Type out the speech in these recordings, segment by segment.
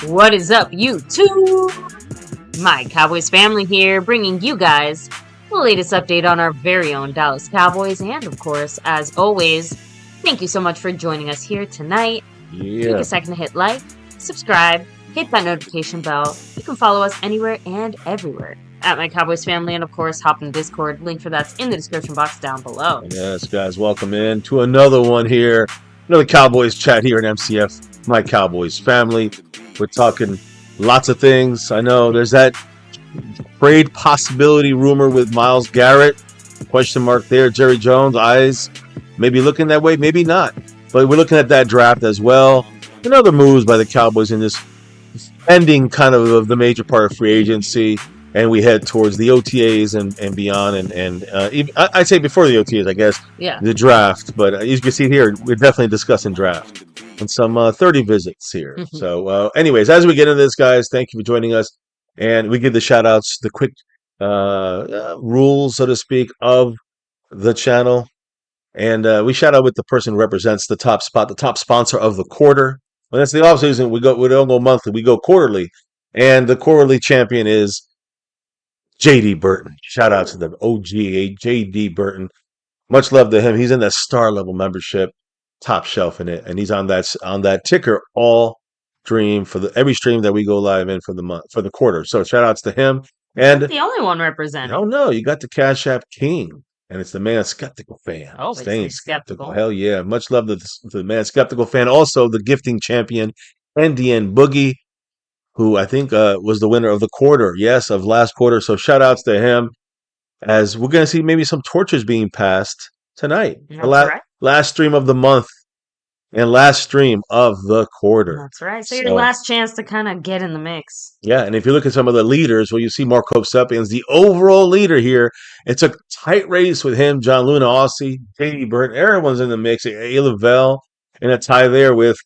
What is up, YouTube? My Cowboys family here, bringing you guys the latest update on our very own Dallas Cowboys. And of course, as always, thank you so much for joining us here tonight. Take a second to hit like, subscribe, hit that notification bell. You can follow us anywhere and everywhere at My Cowboys Family, and of course, hop in the Discord. Link for that's in the description box down below. Yes, guys, welcome in to another one here. Another Cowboys chat here at MCF, My Cowboys Family. We're talking lots of things. I know there's that trade possibility rumor with MYLES GARRETT. Question mark there. Jerry Jones, eyes maybe looking that way, maybe not. But we're looking at that draft as well. And other moves by the Cowboys in this ending kind of the major part of free agency. And we head towards the OTAs and beyond. And even, I'd say before the OTAs, I guess, the draft. But as you can see here, we're definitely discussing draft. And some 30 visits here. So anyways, as we get into this, guys, thank you for joining us. And we give the shout outs, the quick rules, so to speak, of the channel. And we shout out with the person who represents the top spot, the top sponsor of the quarter. When it's the off season, we don't go monthly, we go quarterly. And the quarterly champion is JD Burton. Shout out to the OG JD Burton. Much love to him. He's in that star level membership. Top shelf in it, and he's on that ticker all stream for every stream that we go live in for the month, for the quarter. So shout outs to him. And the only one representing. Oh no, you got the Cash App King, and it's the Man Skeptical Fan. Oh, staying skeptical. Hell yeah, much love to the Man Skeptical Fan. Also the gifting champion NDN Boogie, who I think was the winner of the quarter, of last quarter. So shout outs to him, as we're gonna see maybe some torches being passed tonight. Last stream of the month and last stream of the quarter. That's right. So your last chance to kind of get in the mix. Yeah, and if you look at some of the leaders, well, you see Marco Sepians, the overall leader here. It's a tight race with him, John Luna, Aussie, JD Burton. Everyone's in the mix. A. Lavelle in a tie there with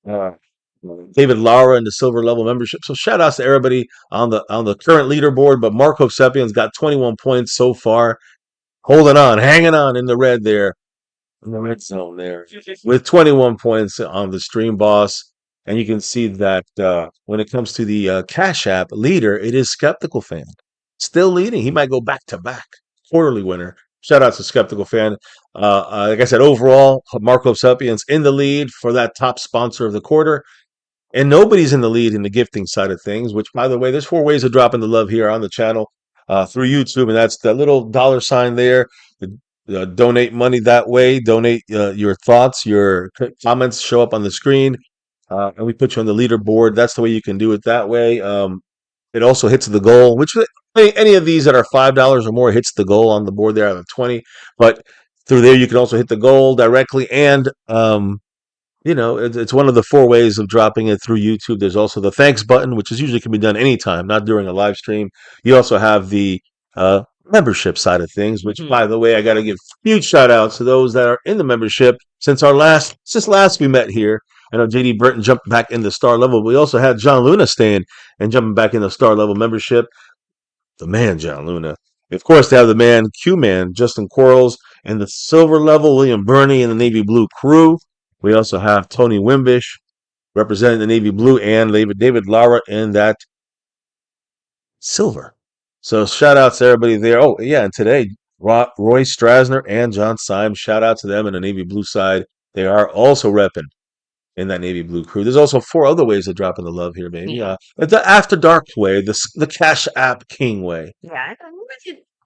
David Lara in the silver level membership. So shout outs to everybody on the current leaderboard. But Marco Sepians got 21 points so far. Holding on, hanging on in the red there. In the red zone there with 21 points on the stream boss. And you can see that when it comes to the Cash App leader, it is Skeptical Fan. Still leading. He might go back to back. Quarterly winner. Shout out to Skeptical Fan. Like I said, overall, Marco Sepians in the lead for that top sponsor of the quarter. And nobody's in the lead in the gifting side of things, which, by the way, there's 4 ways of dropping the love here on the channel through YouTube. And that's the little $ there. Donate money that way. Donate your thoughts, your comments show up on the screen, and we put you on the leaderboard. That's the way you can do it that way. It also hits the goal, which any of these that are $5 or more hits the goal on the board there out of 20. But through there, you can also hit the goal directly. And, it's one of the 4 ways of dropping it through YouTube. There's also the thanks button, which is usually can be done anytime, not during a live stream. You also have the membership side of things, which, by the way, I got to give huge shout outs to those that are in the membership since last we met here. I know JD Burton jumped back in the star level, but we also had John Luna staying and jumping back in the star level membership. The man, John Luna. Of course, they have the man, Q-Man, Justin Quarles, and the silver level, William Burney and the Navy Blue crew. We also have Tony Wimbish representing the Navy Blue and David Lara in that silver. So shout outs to everybody there. Oh, yeah, and today, Roy Strasner and John Symes, shout out to them in the Navy Blue side. They are also repping in that Navy Blue crew. There's also 4 other ways of dropping the love here, baby. The After Dark way, the Cash App King way. Yeah,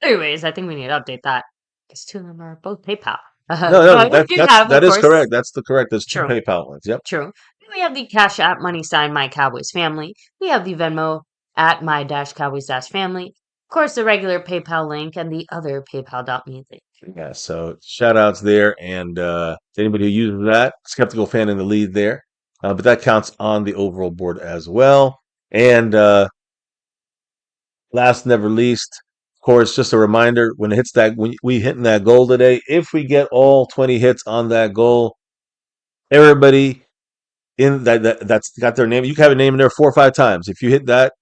anyways, I think we need to update that. Because 2 of them are both PayPal. No, that is correct. That's the correct. There's 2 PayPal ones. Yep. True. Then we have the Cash App money sign, My Cowboys Family. We have the Venmo at My-Cowboys-Family. Of course, the regular PayPal link and the other PayPal.me link. Yeah, so shout outs there. And to anybody who uses that, Skeptical Fan in the lead there. But that counts on the overall board as well. And last never least, of course, just a reminder, when it hits when we hitting that goal today, if we get all 20 hits on that goal, everybody in that's got their name, you can have a name in there 4 or 5 times. If we hit that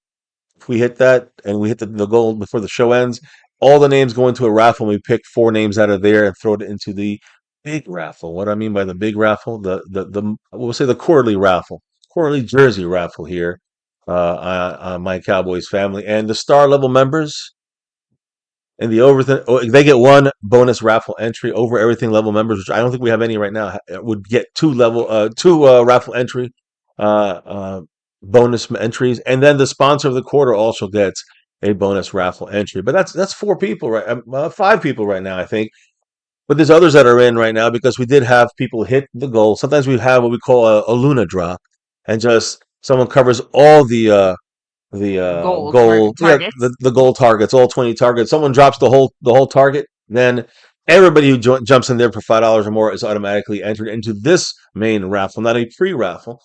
and we hit the goal before the show ends, all the names go into a raffle, and we pick 4 names out of there and throw it into the big raffle. What I mean by the big raffle, we'll say the quarterly raffle, quarterly jersey raffle here. My Cowboys family, and the star level members and the they get one bonus raffle entry. Over everything level members, which I don't think we have any right now, would get two raffle entry uh, uh, bonus entries, and then the sponsor of the quarter also gets a bonus raffle entry. But that's four people, right? Five people right now, I think. But there's others that are in right now because we did have people hit the goal. Sometimes we have what we call a Luna drop, and just someone covers all the goal, yeah, targets. the goal targets, all 20 targets. Someone drops the whole target, then everybody who jumps in there for $5 or more is automatically entered into this main raffle, not a pre-raffle.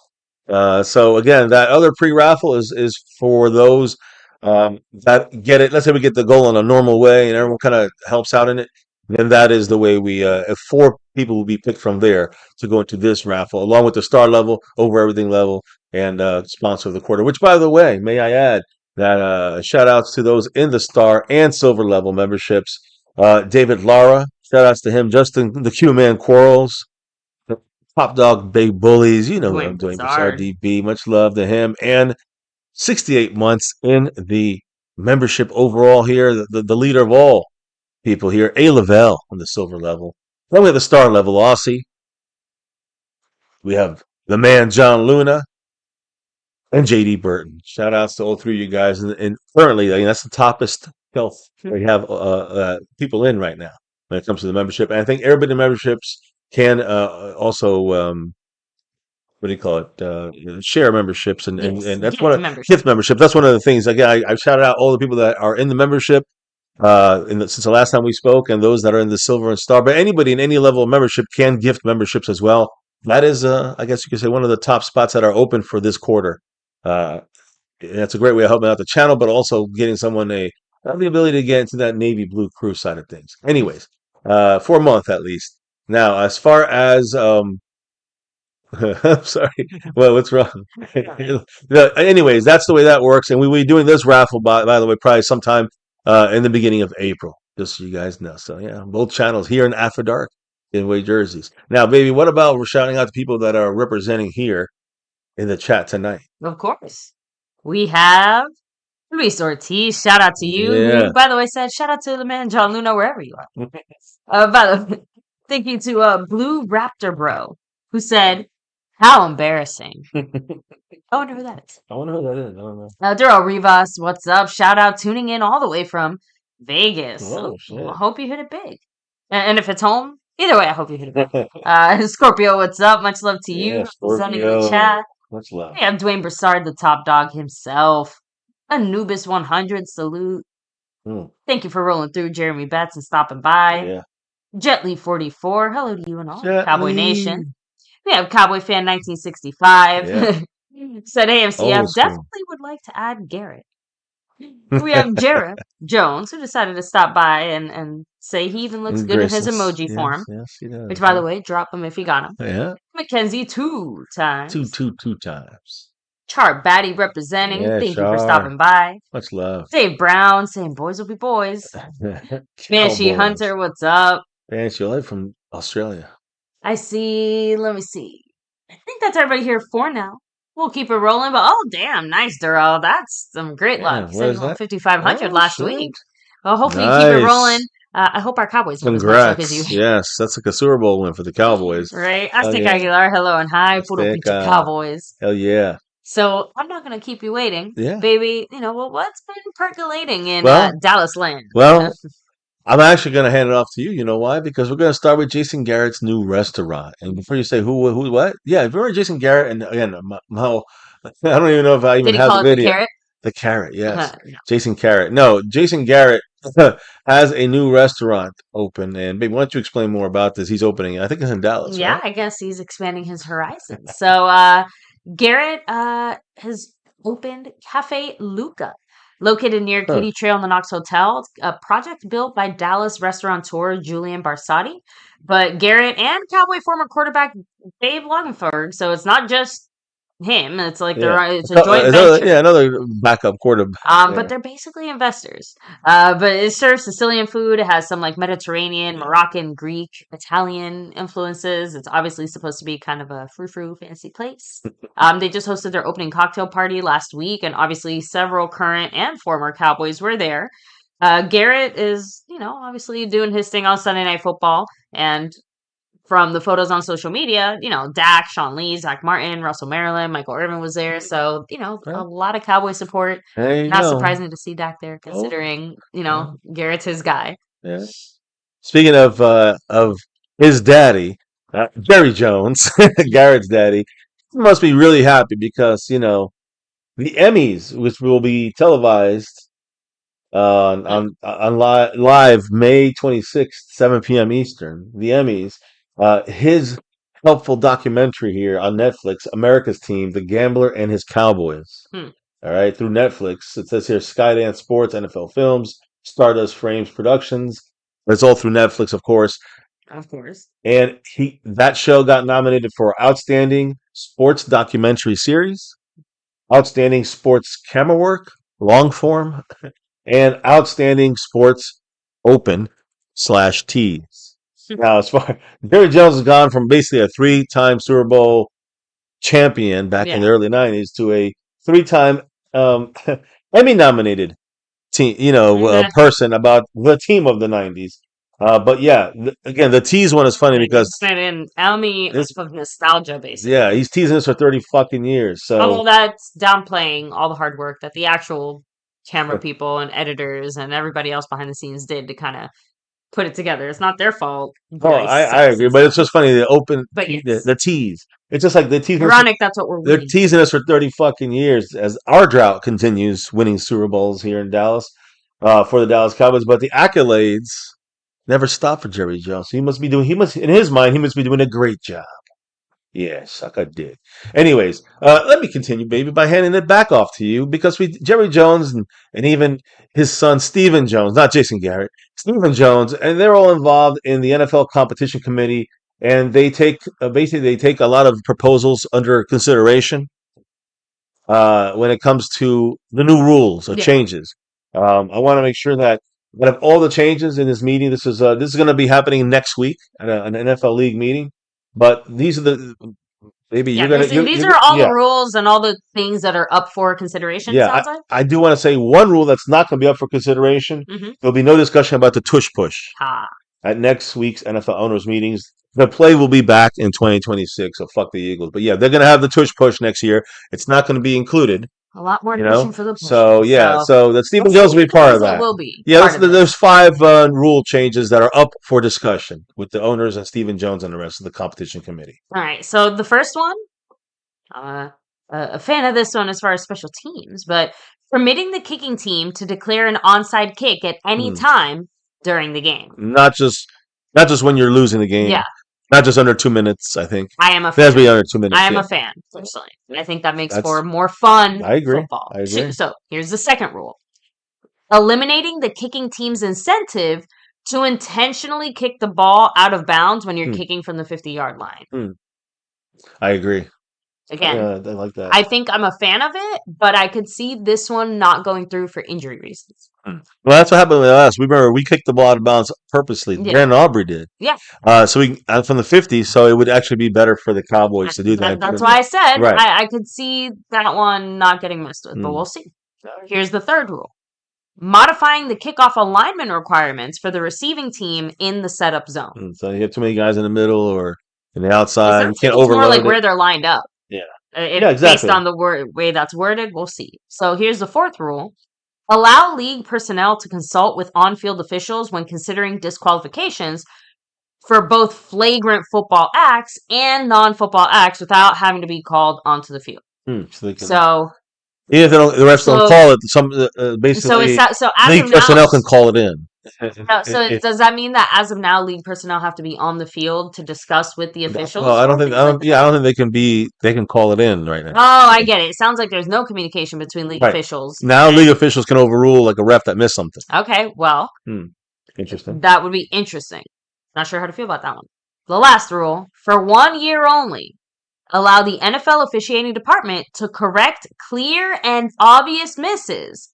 So again, that other pre-raffle is for those that get it. Let's say we get the goal in a normal way, and everyone kind of helps out in it. Then that is the way we. If four people will be picked from there to go into this raffle, along with the star level, over everything level, and sponsor of the quarter. Which, by the way, may I add that shout outs to those in the star and silver level memberships. David Lara, shout outs to him. Justin the Q Man Quarrels. Top Dog Big Bullies, you know who I'm doing. Bashar DB, much love to him. And 68 months in the membership overall here, the leader of all people here, A. Lavelle on the silver level. Then we have the star level Aussie. We have the man John Luna and JD Burton. Shout outs to all three of you guys. And currently, I mean, that's the toppest health we have people in right now when it comes to the membership. And I think everybody in memberships can also what do you call it? Share memberships, and that's one of gift memberships. That's one of the things. Again, I shouted out all the people that are in the membership since the last time we spoke, and those that are in the silver and star. But anybody in any level of membership can gift memberships as well. That is, I guess you could say, one of the top spots that are open for this quarter. That's a great way of helping out the channel, but also getting someone the ability to get into that navy blue crew side of things. Anyways, for a month at least. Now, as far as I'm sorry. Well, what's wrong? Anyways, that's the way that works, and we will be doing this raffle by the way, probably sometime in the beginning of April, just so you guys know. So yeah, both channels here in After Dark in Way Jerseys. Now, baby, what about we're shouting out to people that are representing here in the chat tonight? Of course, we have Luis Ortiz. Shout out to you. Yeah. Who, by the way, said shout out to the man John Luna wherever you are. By the way, thank you to Blue Raptor Bro, who said, "How embarrassing." I wonder who that is. I wonder who that is. I don't know. Daryl Rivas, what's up? Shout out, tuning in all the way from Vegas. Oh, shit. I hope you hit it big. And if it's home, either way, I hope you hit it big. Scorpio, what's up? Much love to you. Yeah, Sending the chat. Much love. We have Dwayne Broussard, the top dog himself. Anubis 100, salute. Thank you for rolling through, Jeremy Betts, and stopping by. Yeah. Jetly 44, hello to you and all. Cowboy Nation. We have Cowboy Fan 1965. Yeah. Said AMCF definitely would like to add Garrett. We have Jarrett Jones, who decided to stop by and say he even looks good in his emoji form. Yes, he does. Which, by the way, drop him if you got him. Yeah. Mackenzie 2 times. Two times. Chart Batty representing. Yeah, Thank you for stopping by. Much love. Dave Brown saying boys will be boys. Banshee Hunter, what's up? Banshee, live from Australia. I see. Let me see. I think that's everybody here for now. We'll keep it rolling, but oh damn, nice Durrell. That's some great luck. You said 5,500 last week. Well, hopefully you keep it rolling. I hope our Cowboys win as much as you. Yes, that's like a Super Bowl win for the Cowboys. Right. Aztec Aguilar, hello and hi. Puro pinche Cowboys. Hell yeah. So I'm not gonna keep you waiting. Yeah. Baby, what's been percolating in Dallas land? Well, I'm actually going to hand it off to you. You know why? Because we're going to start with Jason Garrett's new restaurant. And before you say who, what? Yeah, if you're Jason Garrett, and again, I don't even know if I even have the video. The Carrot, yes. No. Jason Garrett. No, Jason Garrett has a new restaurant open. And baby, why don't you explain more about this? He's opening, I think it's in Dallas. Yeah, right? I guess he's expanding his horizons. So Garrett has opened Cafe Luca. Located near Katy Trail in the Knox Hotel, a project built by Dallas restaurateur Julian Barsati, but Garrett and Cowboy former quarterback Dave Longford. So it's not just him. It's like Yeah. it's a joint venture. Another backup quarterback. But they're basically investors. But it serves Sicilian food. It has some like Mediterranean, Moroccan, Greek, Italian influences. It's obviously supposed to be kind of a frou-frou fancy place. They just hosted their opening cocktail party last week, and obviously several current and former Cowboys were there. Garrett is, obviously doing his thing on Sunday Night Football, and from the photos on social media, Dak, Sean Lee, Zach Martin, Russell Maryland, Michael Irvin was there. So, a lot of Cowboy support. There you Not go. surprising to see Dak there, considering, Garrett's his guy. Yeah. Speaking of his daddy, Jerry Jones, Garrett's daddy, he must be really happy because the Emmys, which will be televised on live May 26th, 7 p.m. Eastern. The Emmys, his helpful documentary here on Netflix, America's Team, The Gambler and His Cowboys. All right, through Netflix. It says here Skydance Sports, NFL Films, Stardust Frames Productions. It's all through Netflix, of course. Of course. And that show got nominated for Outstanding Sports Documentary Series, Outstanding Sports Camera Work, Long Form, and Outstanding Sports Open/Tees. Now, as far Jerry Jones has gone from basically a 3-time Super Bowl champion back in the early 90s to a 3-time Emmy nominated team, person about the team of the 90s. But yeah, again, the tease one is funny because an Emmy of nostalgia, basically. Yeah, he's teasing us for 30 fucking years. So although that's downplaying all the hard work that the actual camera people and editors and everybody else behind the scenes did to kind of put it together. It's not their fault. I agree, but it's just funny the tease. It's just like the tease. Ironic, that's what they're teasing us for 30 fucking years as our drought continues winning Super Bowls here in Dallas for the Dallas Cowboys, but the accolades never stop for Jerry Jones. In his mind, he must be doing a great job. Yeah, suck a dick. Anyways, let me continue, baby, by handing it back off to you because Jerry Jones and even his son Stephen Jones, not Jason Garrett, Stephen Jones, and they're all involved in the NFL competition committee, and they take a lot of proposals under consideration when it comes to the new rules or changes. I want to make sure that of all the changes in this meeting, this is going to be happening next week at an NFL league meeting. But these are the these are all the rules and all the things that are up for consideration. Yeah, I do want to say one rule that's not going to be up for consideration. There'll be no discussion about the tush push at next week's NFL owners meetings. The play will be back in 2026, so fuck the Eagles. But yeah, they're going to have the tush push next year. It's not going to be included. A lot more pushing for the push. So that Stephen Jones will be part of that. Will be. Yeah, there's 5 rule changes that are up for discussion with the owners and Stephen Jones and the rest of the competition committee. All right. So the first one, a fan of this one as far as special teams, but permitting the kicking team to declare an onside kick at any time during the game. Not just when you're losing the game. Yeah. Not just under 2 minutes, I think. I am a fan. It has to be under 2 minutes. I am a fan, personally. I think that makes for more fun football. I agree. So here's the second rule. Eliminating the kicking team's incentive to intentionally kick the ball out of bounds when you're kicking from the 50-yard line. I agree. Again, I like that. I think I'm a fan of it, but I could see this one not going through for injury reasons. Well, that's what happened with us. We kicked the ball out of bounds purposely. Yeah. Brandon Aubrey did. Yeah. So we from the 50, so it would actually be better for the Cowboys to do that. That's why I said right. I could see that one not getting messed with, but we'll see. Here's the third rule. Modifying the kickoff alignment requirements for the receiving team in the setup zone. So you have too many guys in the middle or in the outside. You can't overload more like where they're lined up. Yeah. Exactly. Based on the way that's worded, we'll see. So here's the fourth rule. Allow league personnel to consult with on-field officials when considering disqualifications for both flagrant football acts and non-football acts without having to be called onto the field. So even if the refs don't call it, basically league personnel can call it in. Does that mean that as of now, league personnel have to be on the field to discuss with the officials? Well, I don't think they can be. They can call it in right now. Oh, I get it. It sounds like there's no communication between league officials. Now, league officials can overrule like a ref that missed something. Okay, well, interesting. That would be interesting. Not sure how to feel about that one. The last rule: for 1 year only, allow the NFL officiating department to correct clear and obvious misses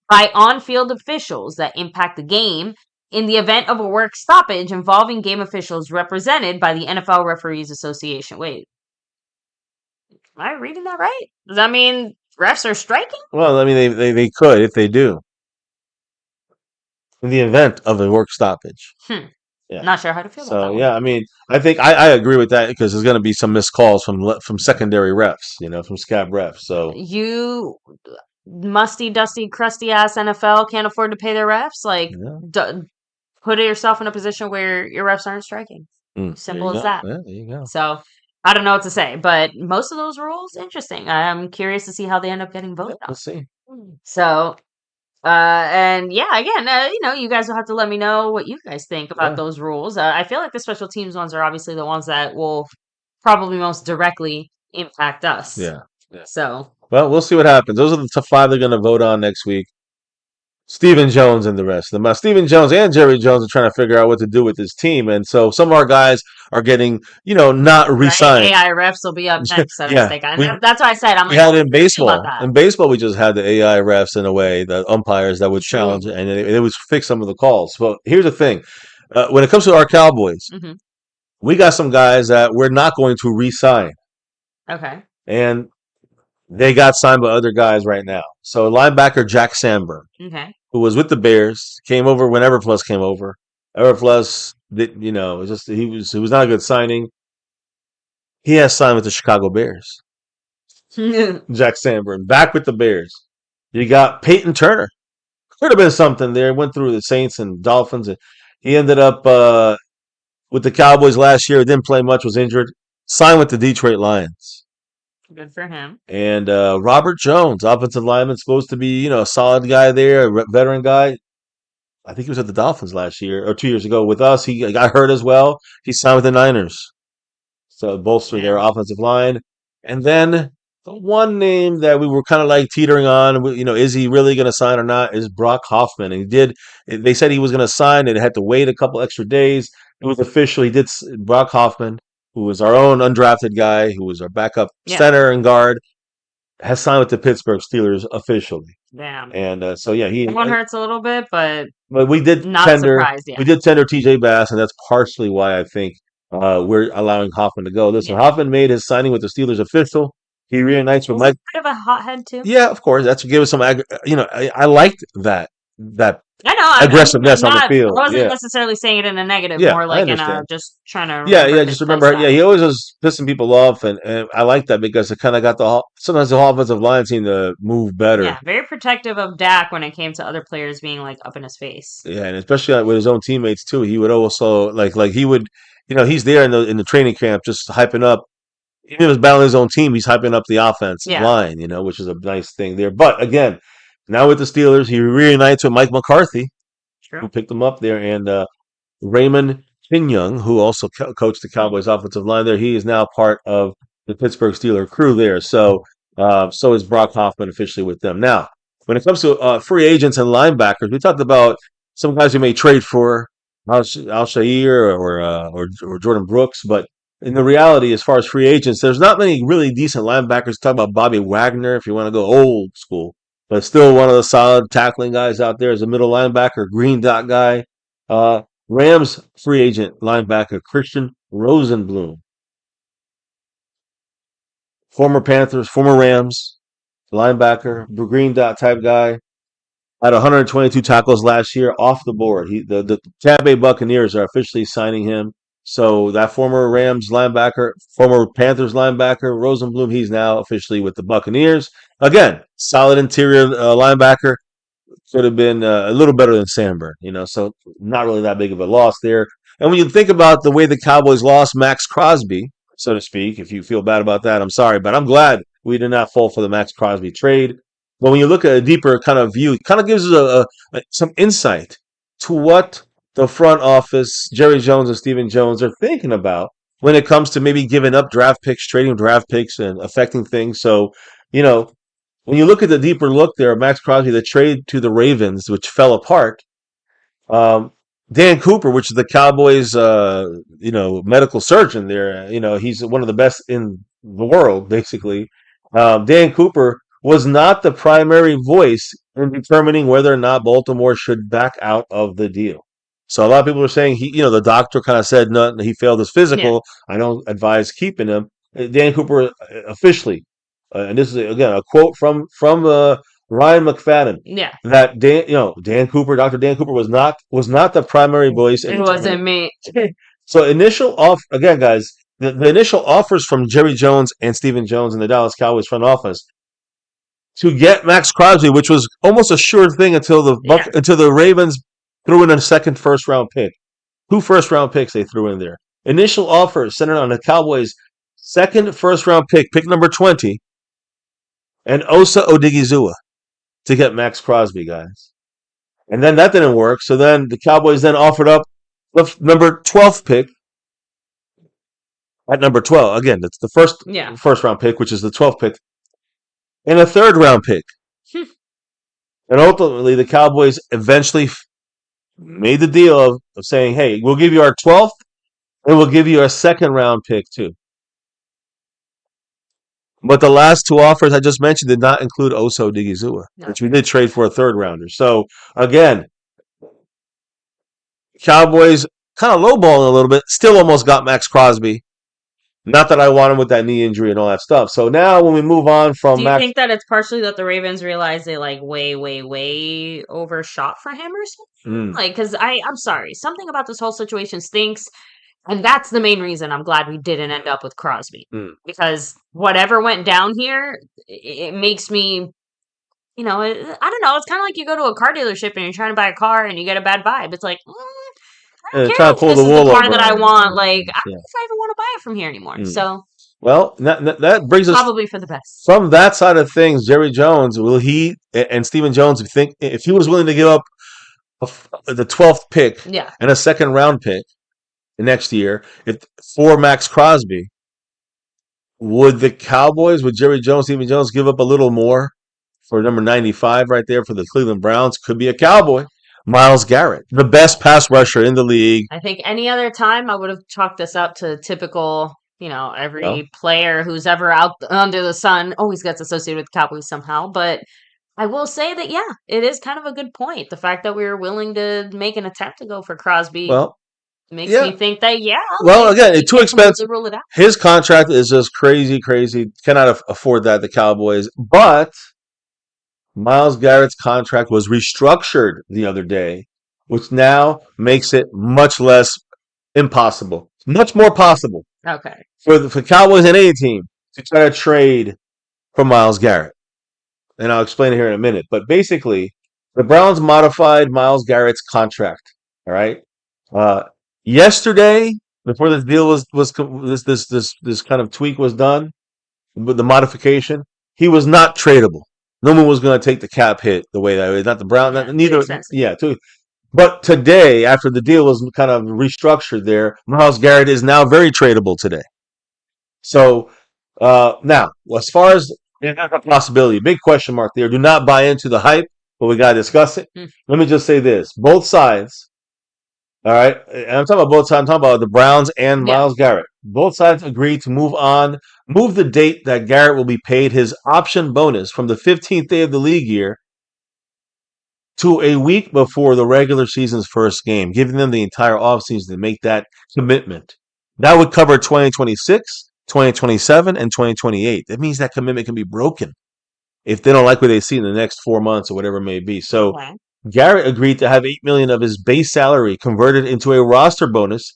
by on-field officials that impact the game in the event of a work stoppage involving game officials represented by the NFL Referees Association. Wait, am I reading that right? Does that mean refs are striking? Well, I mean, they could if they do. In the event of a work stoppage. Yeah. Not sure how to feel about that So one. yeah, I mean, I think I agree with that because there's going to be some missed calls from secondary refs, from scab refs. So You musty, dusty, crusty ass NFL can't afford to pay their refs. Like, yeah. put yourself in a position where your refs aren't striking. Simple as that. Yeah, there you go. So I don't know what to say, but most of those rules, interesting. I'm curious to see how they end up getting voted on. We'll see. So, and yeah, again, you guys will have to let me know what you guys think about those rules. I feel like the special teams ones are obviously the ones that will probably most directly impact us. Yeah. So, well, we'll see what happens. Those are the top 5 they're going to vote on next week. Stephen Jones and the rest of them. Stephen Jones and Jerry Jones are trying to figure out what to do with his team, and so some of our guys are getting, not re-signed. AI refs will be up next. So Yeah, that's why I said we had it in baseball. In baseball, we just had the AI refs in a way, the umpires that would challenge, and it would fix some of the calls. But here's the thing: when it comes to our Cowboys, we got some guys that we're not going to re-sign. Okay. And they got signed by other guys right now. So linebacker Jack Sandberg, who was with the Bears, came over when Everfluss came over. Everfluss, he was not a good signing. He has signed with the Chicago Bears. Jack Sandberg back with the Bears. You got Peyton Turner. Could have been something there. Went through the Saints and Dolphins, and he ended up with the Cowboys last year. Didn't play much. Was injured. Signed with the Detroit Lions. Good for him. And Robert Jones, offensive lineman, supposed to be, a solid guy there, a veteran guy. I think he was at the Dolphins last year or 2 years ago with us. He got hurt as well. He signed with the Niners. So bolster their offensive line. And then the one name that we were kind of like teetering on, is he really going to sign or not, is Brock Hoffman. And they said he was going to sign. It had to wait a couple extra days. It was official. He did. Brock Hoffman, who was our own undrafted guy, who was our backup center and guard, has signed with the Pittsburgh Steelers officially. Damn. And so that one hurts a little bit, but we did not tender. Surprised yet. We did tender T.J. Bass, and that's partially why I think we're allowing Hoffman to go. Listen, Hoffman made his signing with the Steelers official. He reunites with Mike. Bit of a hothead too. Yeah, of course. That's what gave us some. I liked that. I know aggressiveness on the field. I wasn't necessarily saying it in a negative, more like in a just trying to. Just remember. Yeah, he always was pissing people off, and I like that because it kind of got sometimes the whole offensive line seemed to move better. Yeah, very protective of Dak when it came to other players being like up in his face. Yeah, and especially with his own teammates too. He would also like he would, he's there in the training camp just hyping up. Even if he was battling his own team, he's hyping up the offensive line, which is a nice thing there. But again, now with the Steelers, he reunites with Mike McCarthy, who picked him up there, and Raymond Pinyoung, who also coached the Cowboys offensive line there. He is now part of the Pittsburgh Steelers crew there. So is Brock Hoffman officially with them. Now, when it comes to free agents and linebackers, we talked about some guys who may trade for Al-Shaair or Jordan Brooks, but in the reality, as far as free agents, there's not many really decent linebackers. Talk about Bobby Wagner if you want to go old school, but still one of the solid tackling guys out there as a middle linebacker, green dot guy. Rams free agent linebacker Christian Rosenblum. Former Panthers, former Rams linebacker, green dot type guy. Had 122 tackles last year off the board. The Tampa Bay Buccaneers are officially signing him. So that former Rams linebacker, former Panthers linebacker, Rosenblum, he's now officially with the Buccaneers. Again, solid interior linebacker. Could have been a little better than Sandberg, so not really that big of a loss there. And when you think about the way the Cowboys lost Max Crosby, so to speak, if you feel bad about that, I'm sorry, but I'm glad we did not fall for the Max Crosby trade. But when you look at a deeper kind of view, it kind of gives us some insight to what the front office, Jerry Jones and Stephen Jones, are thinking about when it comes to maybe giving up draft picks, trading draft picks, and affecting things. So, when you look at the deeper look there, Max Crosby, the trade to the Ravens, which fell apart, Dan Cooper, which is the Cowboys, medical surgeon there. He's one of the best in the world, basically. Dan Cooper was not the primary voice in determining whether or not Baltimore should back out of the deal. So a lot of people are saying the doctor kind of said no, he failed his physical. I don't advise keeping him. Dan Cooper officially, and this is again a quote from Ryan McFadden. Yeah. That Dan Cooper, Dr. Dan Cooper was not the primary voice. It wasn't me. So again, guys, the initial offers from Jerry Jones and Stephen Jones in the Dallas Cowboys front office to get Max Crosby, which was almost a sure thing until the Ravens threw in a second first round pick. 2 first round picks they threw in there. Initial offers centered on the Cowboys' second first round pick number 20, and Osa Odigizua to get Max Crosby, guys. And then that didn't work. So then the Cowboys then offered up the number 12th pick at number 12. Again, that's the first round pick, which is the 12th pick, and a third round pick. And ultimately, the Cowboys eventually made the deal of saying, hey, we'll give you our 12th, and we'll give you a second round pick too. But the last 2 offers I just mentioned did not include Oso Odigizua, which we did trade for a third rounder. So again, Cowboys kind of lowballing a little bit, still almost got Max Crosby. Not that I want him with that knee injury and all that stuff. So now when we move on from Do you think that it's partially that the Ravens realized they way overshot for him or something? Because I'm sorry, something about this whole situation stinks. And that's the main reason I'm glad we didn't end up with Crosby. Because whatever went down here, it makes me, I don't know. It's kind of like you go to a car dealership and you're trying to buy a car and you get a bad vibe. It's like, I don't care if this is the car that I want. Like, I don't know if I even want to buy it from here anymore. So, well, that brings us probably for the best. From that side of things. Jerry Jones, will he and Stephen Jones think if he was willing to give up the 12th pick and a second round pick next year for Max Crosby, would the Cowboys, with Jerry Jones, Stephen Jones, give up a little more for number 95 right there for the Cleveland Browns? Could be a Cowboy. MYLES GARRETT, the best pass rusher in the league. I think any other time I would have chalked this up to typical, every player who's ever out under the sun always gets associated with Cowboys somehow. But I will say that, it is kind of a good point. The fact that we were willing to make an attempt to go for Crosby makes me think that, well, again, it's too expensive. Rule it out. His contract is just crazy. Cannot afford that, the Cowboys. But MYLES GARRETT's contract was restructured the other day, which now makes it much less impossible. Much more possible. Okay. For Cowboys and any team to try to trade for MYLES GARRETT. And I'll explain it here in a minute. But basically, the Browns modified MYLES GARRETT's contract. All right. Yesterday, before this deal was this kind of tweak was done, with the modification, he was not tradable. No one was going to take the cap hit the way that not the Brown, neither. But today, after the deal was kind of restructured, there, MYLES GARRETT is now very tradable today. So now, as far as a possibility, big question mark there. Do not buy into the hype, but we got to discuss it. Let me just say this: both sides. All right, and I'm talking about both sides. I'm talking about the Browns and MYLES GARRETT. Both sides agreed to move the date that Garrett will be paid his option bonus from the 15th day of the league year to a week before the regular season's first game, giving them the entire offseason to make that commitment. That would cover 2026, 2027, and 2028. That means that commitment can be broken if they don't like what they see in the next 4 months or whatever it may be. So Garrett agreed to have $8 million of his base salary converted into a roster bonus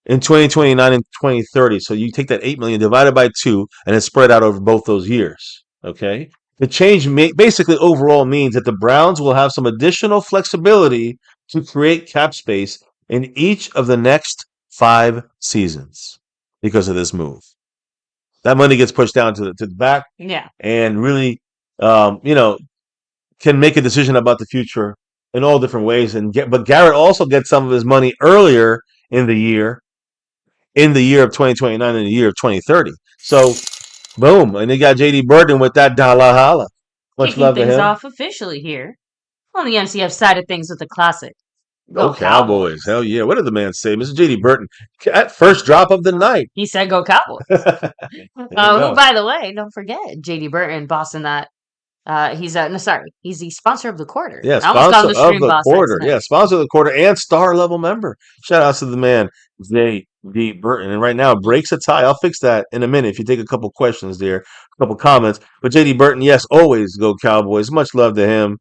in 2029 and 2030. So you take that $8 million divided by 2 and it's spread out over both those years. Okay. The change basically overall means that the Browns will have some additional flexibility to create cap space in each of the next 5 seasons because of this move. That money gets pushed down to the back, and really, can make a decision about the future in all different ways. But Garrett also gets some of his money earlier in the year of 2029 and the year of 2030. So. Boom. And they got J.D. Burton with that Dalla Holla. Much love to him. Kicking things off officially here on the MCF side of things with the classic Go Go Cowboys. Cowboys. Hell yeah. What did the man say? Mr. JD Burton. At first drop of the night. He said go Cowboys. There you Who, go. by the way, don't forget, JD Burton, Boston that. He's no, sorry, he's the sponsor of the quarter. Yeah, I almost called him sponsor the of stream the boss quarter. accident. Yeah, sponsor of the quarter and star level member. Shout out to the man, J.D. Burton. And right now, breaks a tie. I'll fix that in a minute if you take a couple questions there, a couple comments. But J.D. Burton, yes, always go Cowboys. Much love to him.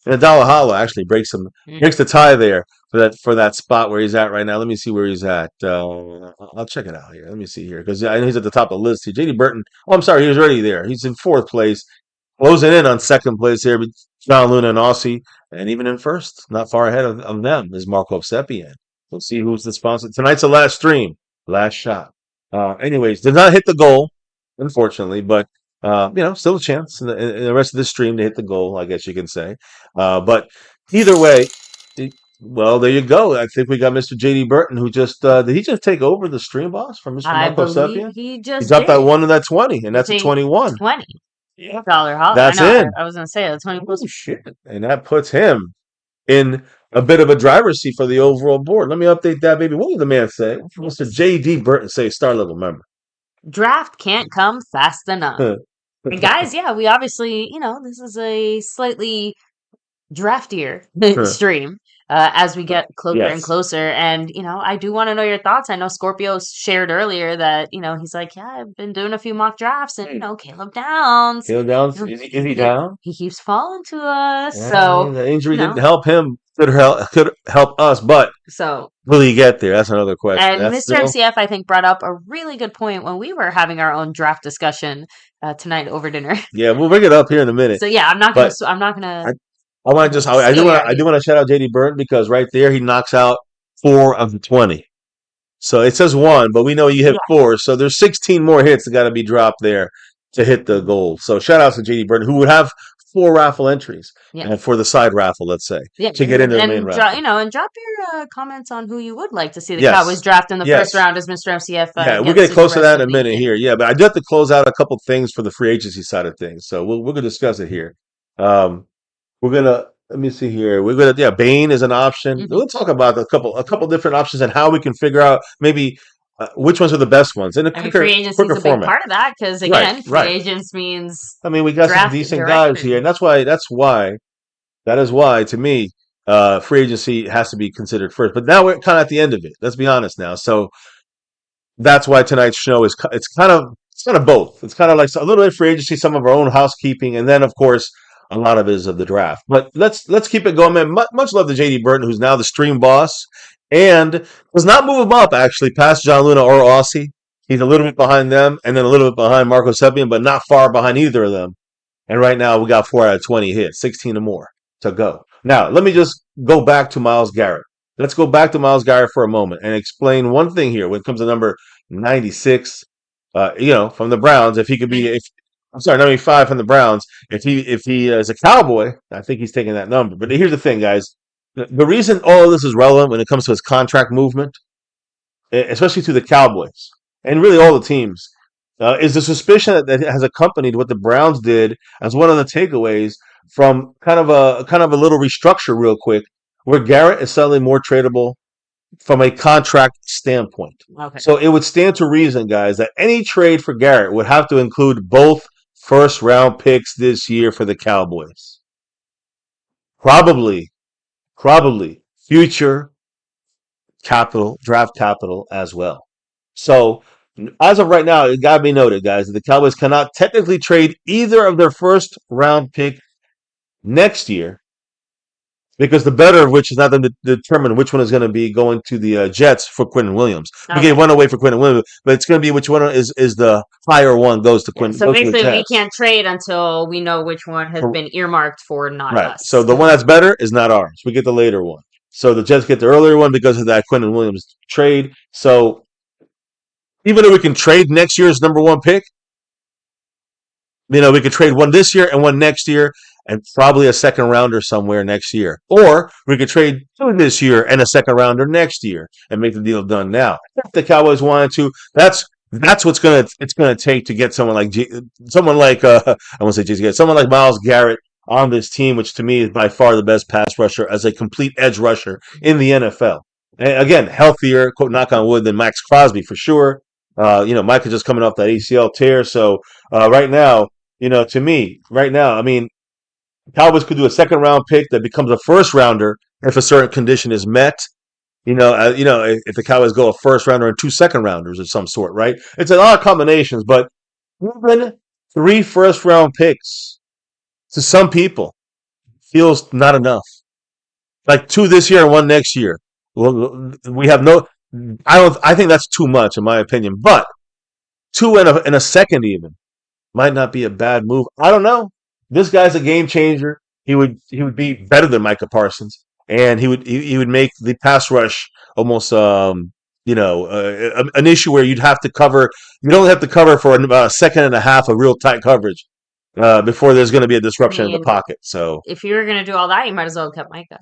And Adala Hollow actually breaks the tie there for that spot where he's at right now. Let me see where he's at. I'll check it out here. Let me see here because I know he's at the top of the list here. J.D. Burton. Oh, I'm sorry, he was already there. He's in fourth place. Closing in on second place here, John Luna and Aussie, and even in first, not far ahead of them, is Marco Seppian. We'll see who's the sponsor. Tonight's the last stream, last shot. Anyways, did not hit the goal, unfortunately, but still a chance in the rest of the stream to hit the goal, I guess you can say. But either way, well, there you go. I think we got Mr. JD Burton, who just did he just take over the stream boss from Mr. I Marco believe Seppian? he just He dropped that did. one to that 20, and that's a Take 21. $20 Yeah. holler. That's I know. in. I was gonna say that's 20 plus. Oh, shit. And that puts him in a bit of a driver's seat for the overall board. Let me update that, baby. What did the man say? Mr. J.D. Burton say star level member. Draft can't come fast enough. And guys, yeah, we obviously, this is a slightly draftier stream as we get closer and closer. And, I do want to know your thoughts. I know Scorpio shared earlier that, he's like, yeah, I've been doing a few mock drafts and, Caleb Downs. Caleb Downs, is he down? He keeps falling to us. Yeah, so the injury didn't help him. Could help us, but will he get there? That's another question. And Mr. MCF, I think, brought up a really good point when we were having our own draft discussion tonight over dinner. Yeah, we'll bring it up here in a minute. So yeah, I'm not gonna. I want to just. I do want to shout out JD Burton because right there he knocks out 4 of the 20. So it says 1, but we know you hit 4. So there's 16 more hits that got to be dropped there to hit the goal. So shout out to JD Burton, who would have 4 raffle entries and for the side raffle, let's say, to get into the main raffle. And drop your comments on who you would like to see the Cowboys draft in the first round as Mr. MCF. Yeah, we'll get close to that in a minute here. Yeah, but I do have to close out a couple things for the free agency side of things. So we're going to discuss it here. We're gonna let me see here. We're gonna Bane is an option. Mm-hmm. We'll talk about a couple different options and how we can figure out maybe which ones are the best ones in a quicker, free agency is a big part of that because again, free agents means. I mean, we got some decent guys here, and that is why to me, free agency has to be considered first. But now we're kind of at the end of it. Let's be honest now. So that's why tonight's show is it's kind of both. It's kind of like a little bit of free agency, some of our own housekeeping, and then of course. A lot of it is of the draft. But let's keep it going, man. Much love to JD Burton, who's now the stream boss, and does not move him up, actually, past John Luna or Aussie. He's a little bit behind them, and then a little bit behind Marco Seppian, but not far behind either of them. And right now, we got 4 out of 20 hits, 16 or more to go. Now, let me just go back to Myles Garrett. Let's go back to Myles Garrett for a moment and explain one thing here when it comes to number 96, from the Browns, if he could be... number 5 from the Browns. If he is a Cowboy, I think he's taking that number. But here's the thing, guys. The reason all of this is relevant when it comes to his contract movement, especially to the Cowboys, and really all the teams, is the suspicion that has accompanied what the Browns did as one of the takeaways from kind of a little restructure real quick, where Garrett is suddenly more tradable from a contract standpoint. Okay. So it would stand to reason, guys, that any trade for Garrett would have to include both first-round picks this year for the Cowboys. Probably future draft capital as well. So as of right now, it got to be noted, guys, that the Cowboys cannot technically trade either of their first-round pick next year because the better of which is not going to determine which one is going to be going to the Jets for Quentin Williams. Okay. We gave one away for Quentin Williams, but it's going to be which one is the higher one goes to Quentin. So basically, we can't trade until we know which one has been earmarked for not us. So the one that's better is not ours. We get the later one. So the Jets get the earlier one because of that Quentin Williams trade. So even though we can trade next year's number 1 pick, we could trade one this year and one next year. And probably a second rounder somewhere next year. Or we could trade 2 this year and a second rounder next year and make the deal done now. If the Cowboys wanted to, that's what's it's gonna take to get someone like someone like Myles Garrett on this team, which to me is by far the best pass rusher as a complete edge rusher in the NFL. And again, healthier, quote, knock on wood, than Max Crosby for sure. Mike is just coming off that ACL tear. So right now, to me, right now, I mean, Cowboys could do a second round pick that becomes a first rounder if a certain condition is met. If the Cowboys go a first rounder and 2 second rounders of some sort, right? It's a lot of combinations, but even 3 first round picks to some people feels not enough. Like 2 this year and 1 next year. Well, we have no. I think that's too much in my opinion. But 2 in a second even might not be a bad move. I don't know. This guy's a game changer. He would be better than Micah Parsons, and he would make the pass rush almost an issue where you'd have to cover. You'd only have to cover for about a second and a half of real tight coverage before there's going to be a disruption in the pocket. So if you were going to do all that, you might as well have kept Micah.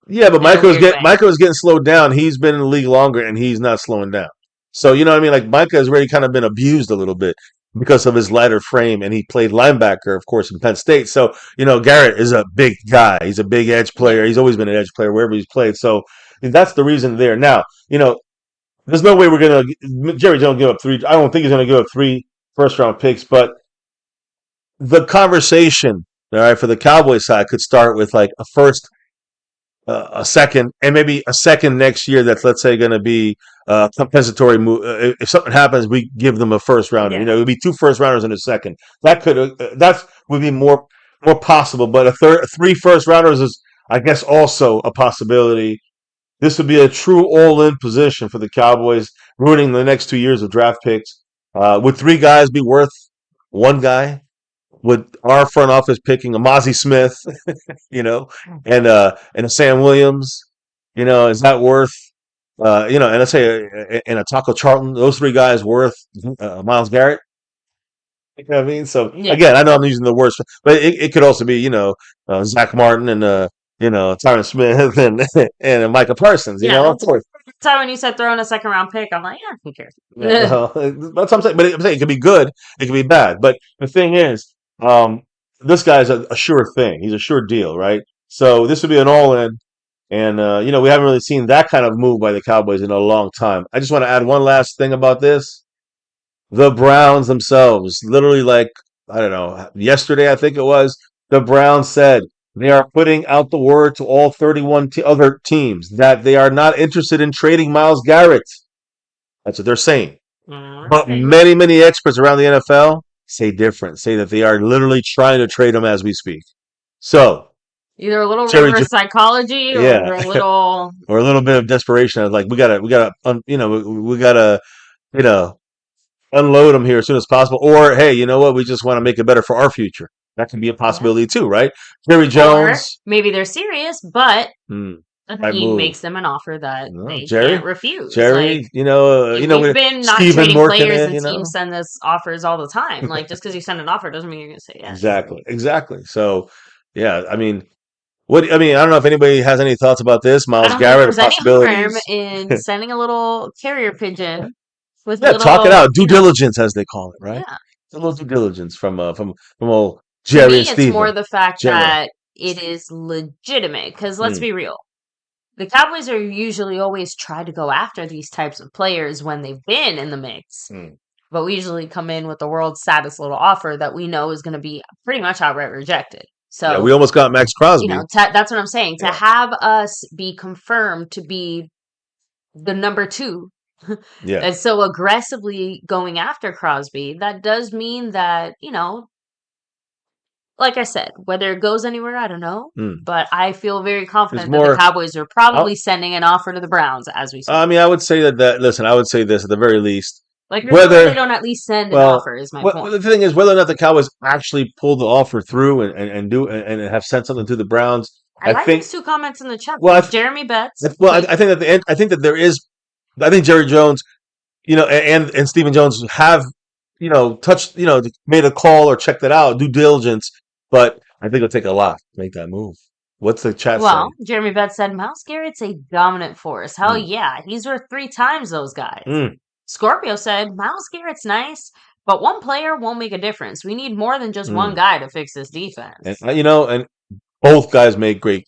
yeah, but Micah was getting slowed down. He's been in the league longer, and he's not slowing down. So you know what I mean? Like Micah has really kind of been abused a little bit because of his lighter frame, and he played linebacker, of course, in Penn State. So Garrett is a big guy. He's a big edge player. He's always been an edge player wherever he's played. So that's the reason there. Now, there's no way we're gonna Jerry Jones give up 3. I don't think he's gonna give up 3 first round picks, but the conversation, all right, for the Cowboys side could start with like a first, a second, and maybe a second next year. That's, let's say, going to be a compensatory move. If something happens, we give them a first rounder. Yeah. It would be 2 first rounders and a second. That would be more possible. But 3 first rounders is, I guess, also a possibility. This would be a true all-in position for the Cowboys, ruining the next 2 years of draft picks. Would 3 guys be worth 1 guy? Would our front office picking a Mozzie Smith, and a Sam Williams, is that worth, and let's say and a Taco Charlton, those 3 guys worth Myles Garrett? You know what I mean? So again, I know I'm using the worst, but it could also be Zach Martin and Tyron Smith and Micah Parsons. Of course. So when you said throw in a second round pick, I'm like, who cares? That's what I'm saying. But I'm saying it could be good, it could be bad. But the thing is, this guy's a sure thing. He's a sure deal, right? So this would be an all-in, and we haven't really seen that kind of move by the Cowboys in a long time. I just want to add one last thing about this. The Browns themselves, literally, like, I don't know, yesterday I think it was, the Browns said they are putting out the word to all 31 other teams that they are not interested in trading Myles Garrett. That's what they're saying. But many, many experts around the NFL say different, say that they are literally trying to trade him as we speak. So either a little reverse psychology or a little bit of desperation. Like we gotta unload him here as soon as possible. Or hey, you know what? We just want to make it better for our future. That can be a possibility too, right? Jerry Jones. Or maybe they're serious, but he makes them an offer that they can't refuse. Jerry, we've been not trading players, and teams send us offers all the time. Like, just because you send an offer doesn't mean you're going to say yes. Exactly. So, yeah, I mean, I don't know if anybody has any thoughts about this. Myles Garrett, possibilities in sending a little carrier pigeon with talk it out, due diligence as they call it, right? Yeah, a little due diligence from old Jerry and Steve. It's more the fact that it is legitimate, because let's be real. The Cowboys are usually always try to go after these types of players when they've been in the mix. But we usually come in with the world's saddest little offer that we know is going to be pretty much outright rejected. So we almost got Max Crosby. That's what I'm saying. To have us be confirmed to be the number 2 and so aggressively going after Crosby, that does mean that, like I said, whether it goes anywhere, I don't know. But I feel very confident that the Cowboys are probably sending an offer to the Browns as we speak. I mean, I would say listen, I would say this at the very least. Like, whether they don't at least send an offer is my point. The thing is, whether or not the Cowboys actually pull the offer through and have sent something to the Browns. I think these 2 comments in the chat. Well, Jeremy Betts. Well, I think at the end, I think that there is. I think Jerry Jones, and Stephen Jones have, touched, made a call or checked it out, due diligence. But I think it'll take a lot to make that move. What's the chat saying? Well, Jeremy Betts said, Myles Garrett's a dominant force. Hell yeah. He's worth 3 times those guys. Scorpio said, Myles Garrett's nice, But one player won't make a difference. We need more than just one guy to fix this defense. And both guys make great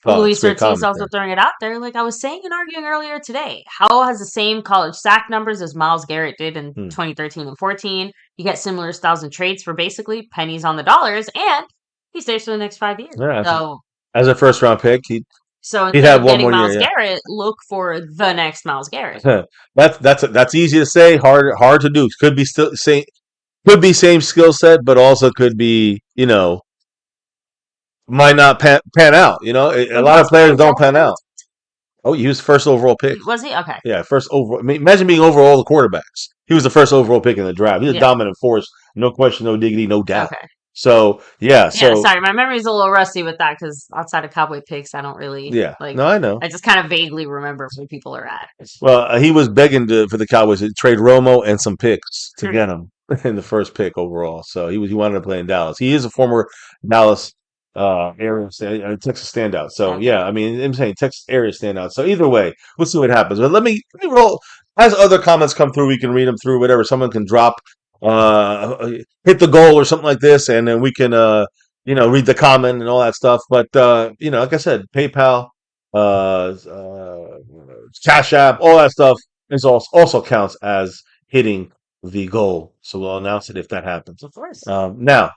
thoughts. Luis Great Ortiz also commentary. throwing it out there. Like I was saying and arguing earlier today, Howell has the same college sack numbers as Myles Garrett did in 2013 and 14. You get similar styles and traits for basically pennies on the dollars, and he stays for the next 5 years. Yeah, So as a first round pick, he'd instead have of one getting more Myles year. Yeah. Garrett, look for the next Myles Garrett. That's easy to say, hard to do. Could be same skill set, but also could be might not pan out. A lot of players don't pan out. Oh, he was first overall pick. Was he? Okay. Yeah, first overall. I mean, imagine being over all the quarterbacks. He was the first overall pick in the draft. He's a dominant force, no question, no diggity, no doubt. Okay. So yeah. Sorry, my memory's a little rusty with that because outside of Cowboy picks, I don't really. Yeah. No, I know. I just kind of vaguely remember where people are at. Well, he was begging for the Cowboys to trade Romo and some picks to get him in the first pick overall. So he wanted to play in Dallas. He is a former Dallas area Texas standout. So yeah, I mean, I'm saying Texas area standout. So either way, we'll see what happens. But let me roll. As other comments come through, we can read them through. Whatever, someone can drop, hit the goal or something like this, and then we can read the comment and all that stuff. But like I said, PayPal, Cash App, all that stuff is also counts as hitting the goal. So we'll announce it if that happens. Of course. Now,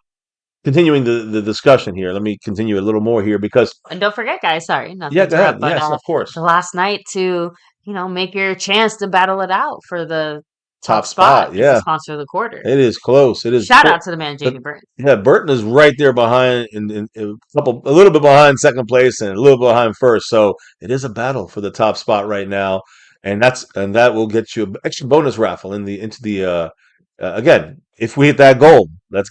continuing the discussion here, let me continue a little more here because. And don't forget, guys. Sorry, nothing. Yeah, go ahead. Yes, of course. The last night to make your chance to battle it out for the top spot. Yeah, to sponsor the quarter. It is close. It is. Shout out to the man, Jamie Burton. Yeah, Burton is right there behind, a little bit behind second place and a little bit behind first. So it is a battle for the top spot right now, and that will get you an extra bonus raffle into the again. If we hit that goal, that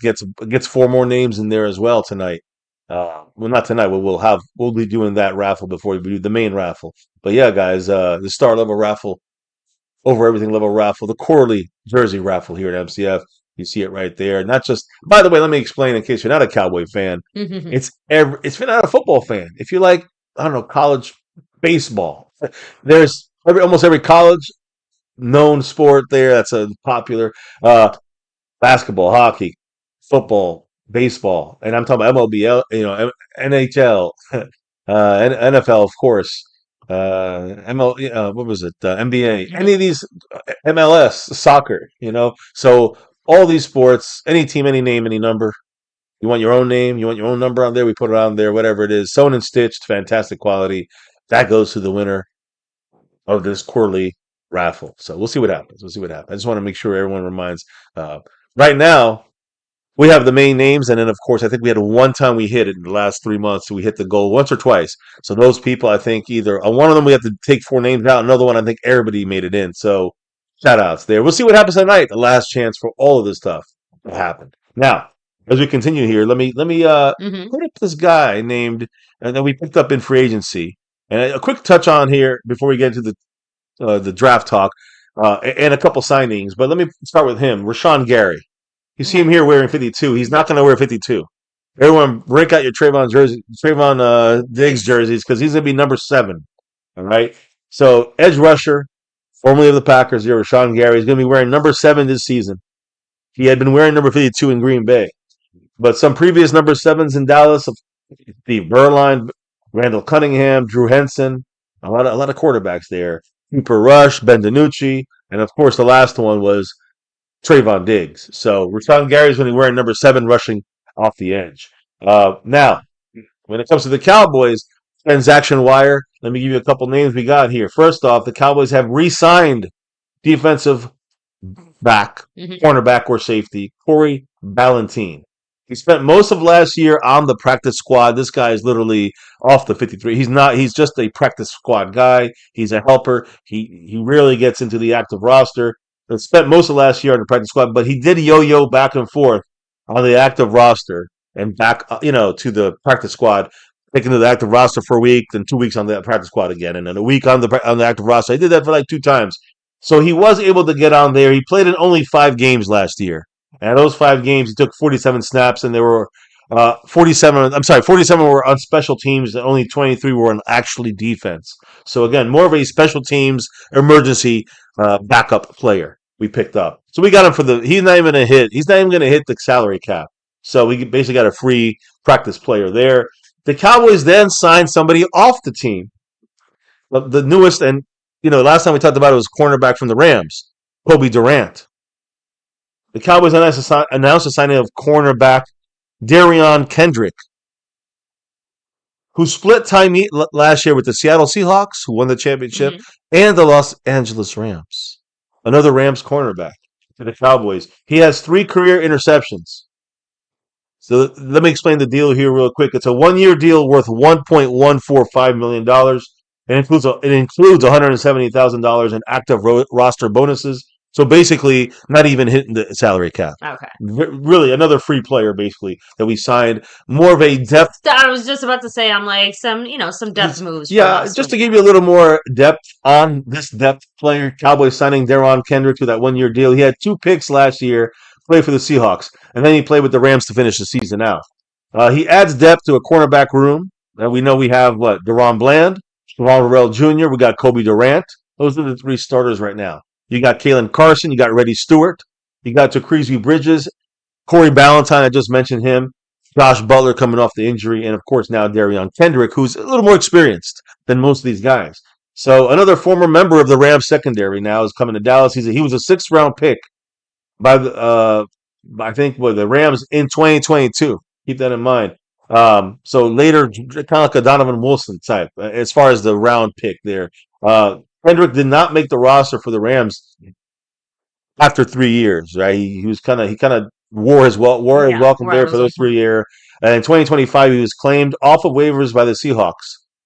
gets 4 more names in there as well tonight. Well, not tonight. We'll be doing that raffle before we do the main raffle. But yeah, guys, the star level raffle, over everything level raffle, the quarterly jersey raffle here at MCF. You see it right there. Not just. By the way, let me explain in case you're not a Cowboy fan. If you're not a football fan, if you like, I don't know, college baseball, there's almost every college known sport there that's a popular. Basketball, hockey, football, baseball, and I'm talking about MLB, NHL, NFL, of course, what was it, NBA, any of these, MLS, soccer, So all these sports, any team, any name, any number. You want your own name, you want your own number on there, we put it on there, whatever it is, sewn and stitched, fantastic quality. That goes to the winner of this quarterly raffle. So we'll see what happens. I just want to make sure everyone reminds. Right now, we have the main names, and then, of course, I think we had one time we hit it in the last 3 months. So we hit the goal once or twice. So those people, I think, either on one of them we have to take 4 names out. Another one, I think everybody made it in. So shout-outs there. We'll see what happens tonight. The last chance for all of this stuff to happen. Now, as we continue here, let me put up this guy named, and that we picked up in free agency. And a quick touch on here before we get into the draft talk. And a couple signings, but let me start with him. Rashawn Gary. You see him here wearing 52. He's not going to wear 52. Everyone, break out your Trayvon Diggs jerseys because he's going to be number 7. All right. So edge rusher, formerly of the Packers, here, Rashawn Gary, is going to be wearing number 7 this season. He had been wearing number 52 in Green Bay, but some previous number 7s in Dallas, Steve Berline, Randall Cunningham, Drew Henson, a lot of quarterbacks there. Cooper Rush, Ben DiNucci, and of course the last one was Trayvon Diggs. So Rashawn Gary's going to be wearing number 7 rushing off the edge. Now, when it comes to the Cowboys, transaction wire, let me give you a couple names we got here. First off, the Cowboys have re-signed defensive back, cornerback or safety, Corey Ballentine. He spent most of last year on the practice squad. This guy is literally off the 53. He's just a practice squad guy. He's a helper. He rarely gets into the active roster. He spent most of last year on the practice squad, but he did yo-yo back and forth on the active roster and back, to the practice squad, taken to the active roster for a week, then 2 weeks on the practice squad again, and then a week on the active roster. He did that for like 2 times. So he was able to get on there. He played in only 5 games last year. And those 5 games, he took 47 snaps, and there were 47 were on special teams, and only 23 were on actually defense. So again, more of a special teams emergency backup player. we picked up. So we got him for he's not even going to hit the salary cap. So we basically got a free practice player there. The Cowboys then signed somebody off the team. The newest, and last time we talked about it was cornerback from the Rams, Kobe Durant. The Cowboys announced the signing of cornerback Darion Kendrick, who split time last year with the Seattle Seahawks, who won the championship, and the Los Angeles Rams. Another Rams cornerback to the Cowboys. He has 3 career interceptions. So let me explain the deal here real quick. It's a 1-year deal worth $1.145 million. It includes $170,000 in active roster bonuses. So basically, not even hitting the salary cap. Okay. Really, another free player, basically, that we signed. More of a depth. I was just about to say, I'm like, some depth moves. Yeah, just to give you a little more depth on this depth player, Cowboys signing Darion Kendrick to that 1-year deal. He had 2 picks last year, played for the Seahawks, and then he played with the Rams to finish the season out. He adds depth to a cornerback room. We know we have, Deron Bland, Ron Rell Jr., we got Kobe Durant. Those are the 3 starters right now. You got Kalen Carson. You got Reddy Stewart. You got Crosby Bridges. Corey Ballantyne, I just mentioned him. Josh Butler coming off the injury. And, of course, now Darion Kendrick, who's a little more experienced than most of these guys. So another former member of the Rams secondary now is coming to Dallas. He was a 6th-round pick by the Rams in 2022. Keep that in mind. So later, kind of like a Donovan Wilson type as far as the round pick there. Kendrick did not make the roster for the Rams after 3 years, right? He wore his welcome there for those 3 years. And in 2025, he was claimed off of waivers by the Seahawks,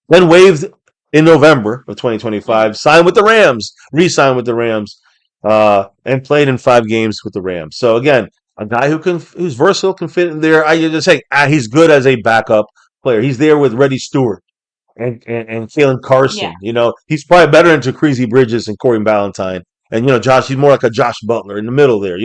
then waived in November of 2025, signed with the Rams, re-signed with the Rams, and played in 5 games with the Rams. So again, a guy who's versatile, can fit in there. I just say he's good as a backup player. He's there with Reddy Stewart and Kalen Carson. Yeah. He's probably better into Crosby Bridges and Corey Ballantyne. And, Josh, he's more like a Josh Butler in the middle there.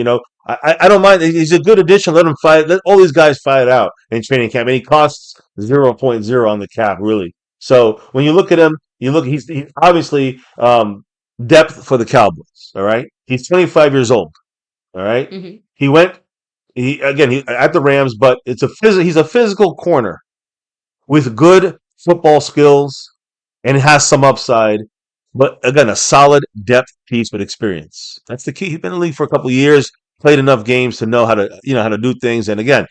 I don't mind. He's a good addition. Let him fight. Let all these guys fight it out in training camp. And he costs 0.0 on the cap, really. So when you look at him, he's obviously depth for the Cowboys. All right. He's 25 years old. All right. Mm-hmm. He at the Rams, but he's a physical corner with good football skills and has some upside. But again, a solid depth piece with experience. That's the key. He's been in the league for a couple of years, played enough games to know how to do things. And again,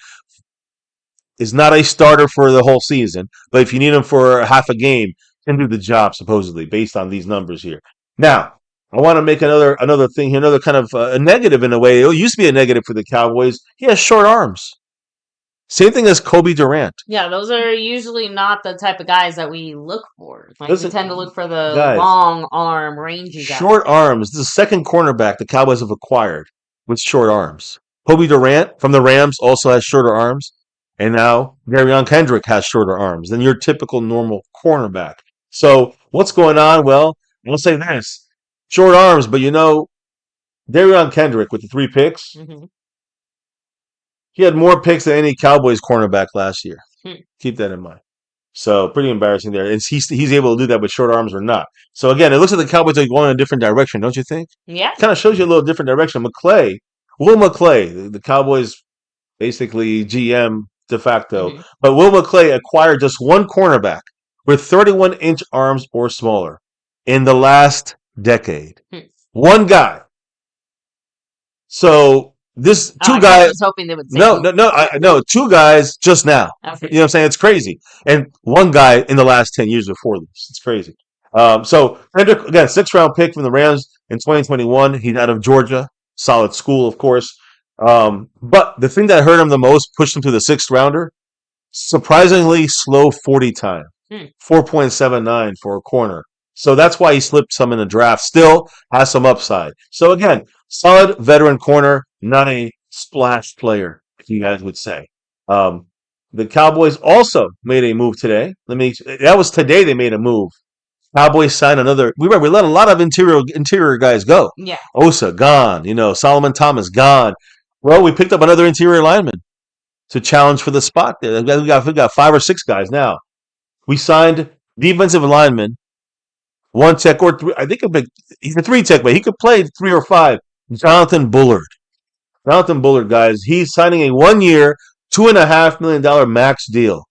is not a starter for the whole season, but if you need him for half a game, can do the job supposedly based on these numbers here. Now, I want to make another thing here, another kind of a negative in a way. It used to be a negative for the Cowboys. He has short arms. Same thing as Kobe Durant. Yeah, those are usually not the type of guys that we look for. We tend to look for the long arm, rangy guys. Short arms. This is the second cornerback the Cowboys have acquired with short arms. Kobe Durant from the Rams also has shorter arms. And now Darion Kendrick has shorter arms than your typical normal cornerback. So what's going on? Well, I'll say this. Short arms, but Darion Kendrick with the 3 picks, he had more picks than any Cowboys cornerback last year. Keep that in mind. So pretty embarrassing there. And he's able to do that with short arms or not. So again, it looks like the Cowboys are going in a different direction, don't you think? Yeah. Kind of shows you a little different direction. Will McClay, the Cowboys basically GM de facto, but Will McClay acquired just 1 cornerback with 31-inch arms or smaller in the last decade. 1 guy. So this 2 guys. I was hoping they would say No. 2 guys just now. Okay. You know what I'm saying? It's crazy. And 1 guy in the last 10 years before this. It's crazy. So Kendrick, again, 6th-round pick from the Rams in 2021. He's out of Georgia. Solid school, of course. But the thing that hurt him the most, pushed him to the 6th rounder, surprisingly slow 40 time. 4.79 for a corner. So that's why he slipped some in the draft. Still has some upside. So again, solid veteran corner, not a splash player, you guys would say. The Cowboys also made a move today. That was today they made a move. Cowboys signed another. We let a lot of interior guys go. Yeah. Osa gone. Solomon Thomas gone. Well, we picked up another interior lineman to challenge for the spot there. We got 5 or 6 guys now. We signed defensive lineman, 1 tech or 3. I think he's a 3 tech, but he could play 3 or 5. Jonathan Bullard. Jonathan Bullard, guys, he's signing a 1-year, $2.5 million max deal.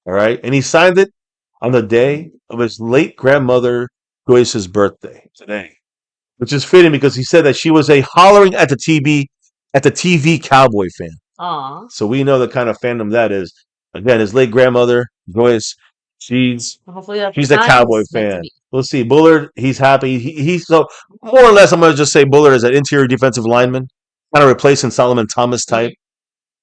All right. And he signed it on the day of his late grandmother Joyce's birthday today, which is fitting because he said that she was a hollering at the TV Cowboy fan. Aw. So we know the kind of fandom that is. Again, his late grandmother, Joyce, Hopefully that's she's the a sign Cowboy it's meant to fan. be. We'll see. Bullard, he's happy. He's so more or less. I'm gonna just say Bullard is an interior defensive lineman, kind of replacing Solomon Thomas type.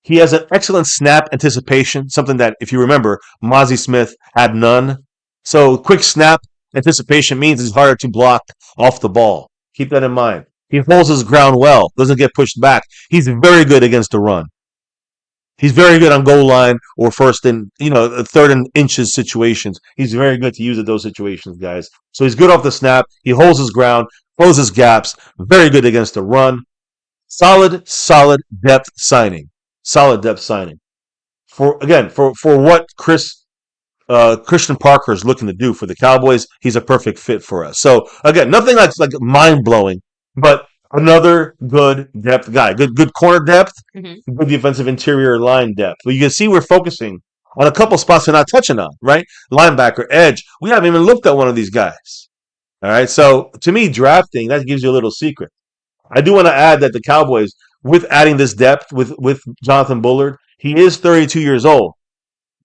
He has an excellent snap anticipation, something that, if you remember, Mozzie Smith had none. So quick snap anticipation means it's harder to block off the ball. Keep that in mind. He holds his ground well, doesn't get pushed back. He's very good against the run. He's very good on goal line or first and, third and inches situations. He's very good to use at those situations, guys. So he's good off the snap. He holds his ground, closes gaps, very good against the run. Solid depth signing. Solid depth signing. For what Christian Parker is looking to do for the Cowboys, he's a perfect fit for us. So again, nothing like mind blowing, but another good depth guy, good corner depth, good defensive interior line depth. But you can see we're focusing on a couple spots we're not touching on, right? Linebacker, edge. We haven't even looked at one of these guys. All right. So to me, drafting, that gives you a little secret. I do want to add that the Cowboys, with adding this depth with Jonathan Bullard, he is 32 years old.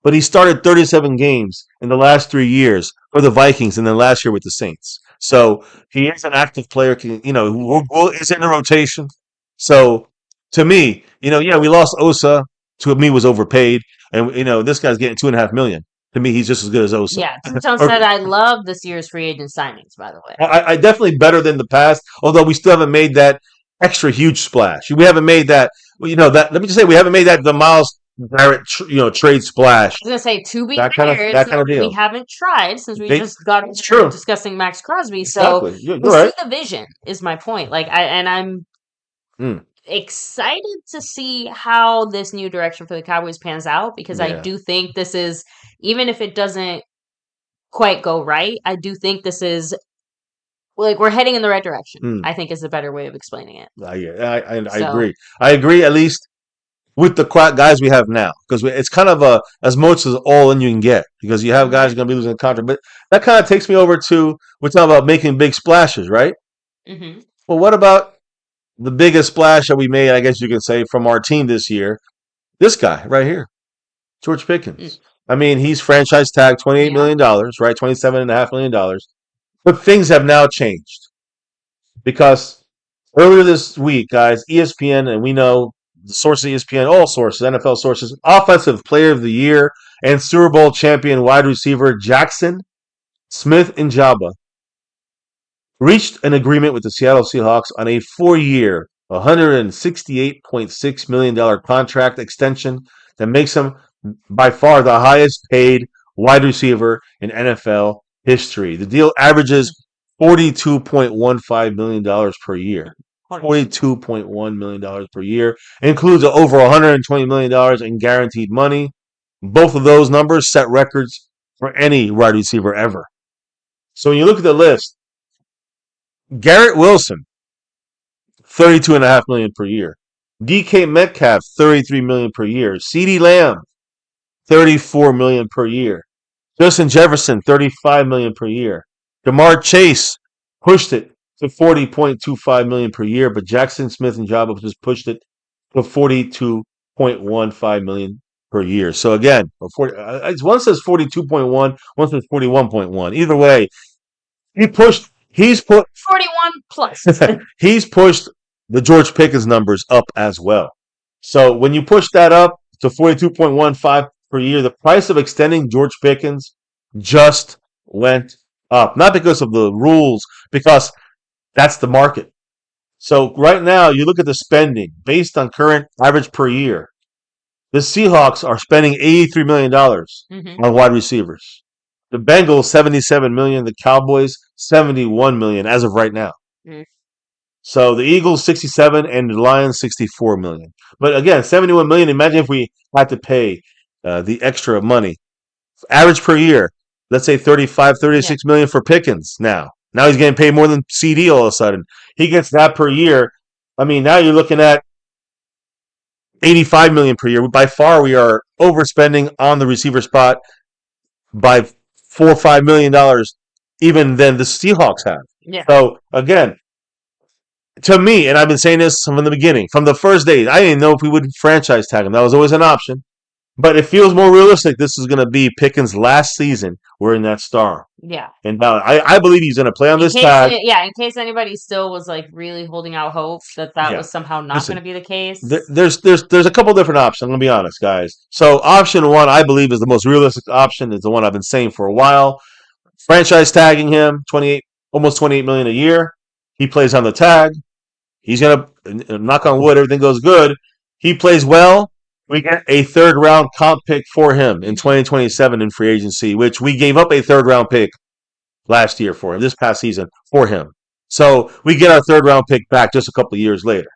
But he started 37 games in the last 3 years for the Vikings and then last year with the Saints. So he is an active player, who is in the rotation. So to me, we lost Osa. To me, was overpaid. And, this guy's getting $2.5 million. To me, he's just as good as Osa. Yeah, Tom said I love this year's free agent signings, by the way. I definitely better than the past, although we still haven't made that extra huge splash. We haven't made that, let me just say, we haven't made that the MYLES GARRETT, trade splash. I was gonna say, to be that fair, kind of deal. We haven't tried since we just got into discussing Max Crosby. Exactly. So You're we right. see the vision. Is my point. I'm excited to see how this new direction for the Cowboys pans out because I do think this is, even if it doesn't quite go right, I do think this is we're heading in the right direction. I think is a better way of explaining it. I agree. I agree, at least with the guys we have now, because it's kind of as much as all in you can get, because you have guys going to be losing contract. But that kind of takes me over to, we're talking about making big splashes, right? Mm-hmm. Well, what about the biggest splash that we made, I guess you can say, from our team this year? This guy right here, George Pickens. I mean, he's franchise tagged $28 million, right? $27.5 million. But things have now changed, because earlier this week, guys, ESPN, and we know the source of ESPN, all sources, NFL sources, Offensive Player of the Year and Super Bowl champion wide receiver Jackson Smith-Njigba reached an agreement with the Seattle Seahawks on a 4-year, $168.6 million contract extension that makes him by far the highest paid wide receiver in NFL history. The deal averages $42.15 million per year. $42.1 million per year. Includes over $120 million in guaranteed money. Both of those numbers set records for any wide receiver ever. So when you look at the list, Garrett Wilson, $32.5 million per year. DK Metcalf, $33 million per year. CeeDee Lamb, $34 million per year. Justin Jefferson, $35 million per year. Jamar Chase pushed it to $40.25 million per year, but Jackson Smith-Njigba just pushed it to $42.15 million per year. So again, one says 42.1, one says 41.1. Either way, he's put 41 plus. He's pushed the George Pickens numbers up as well. So when you push that up to 42.15 per year, the price of extending George Pickens just went up. Not because of the rules, because that's the market. So right now, you look at the spending based on current average per year. The Seahawks are spending $83 million on wide receivers. The Bengals, $77 million. The Cowboys, $71 million as of right now. So the Eagles, $67 and the Lions, $64 million. But again, $71 million. Imagine if we had to pay the extra money. Average per year, let's say $36 million for Pickens now. Now he's getting paid more than CD all of a sudden. He gets that per year. I mean, now you're looking at 85 million per year. By far, we are overspending on the receiver spot by $4 or $5 million, even than the Seahawks have. Yeah. So again, to me, and I've been saying this from the beginning, from the first day, I didn't know if we would franchise tag him. That was always an option. But it feels more realistic. This is going to be Pickens' last season wearing that star. Yeah. And I believe he's going to play on this tag. In case anybody still was like really holding out hope that Yeah. was somehow not going to be the case. There's a couple different options. I'm going to be honest, guys. So option one, I believe, is the most realistic option. Is the one I've been saying for a while. Franchise tagging him, almost $28 million a year. He plays on the tag. He's going to, knock on wood, everything goes good. He plays well. We get a third-round comp pick for him in 2027 in free agency, which we gave up a third-round pick last year for him, this past season for him. So we get our third-round pick back just a couple of years later.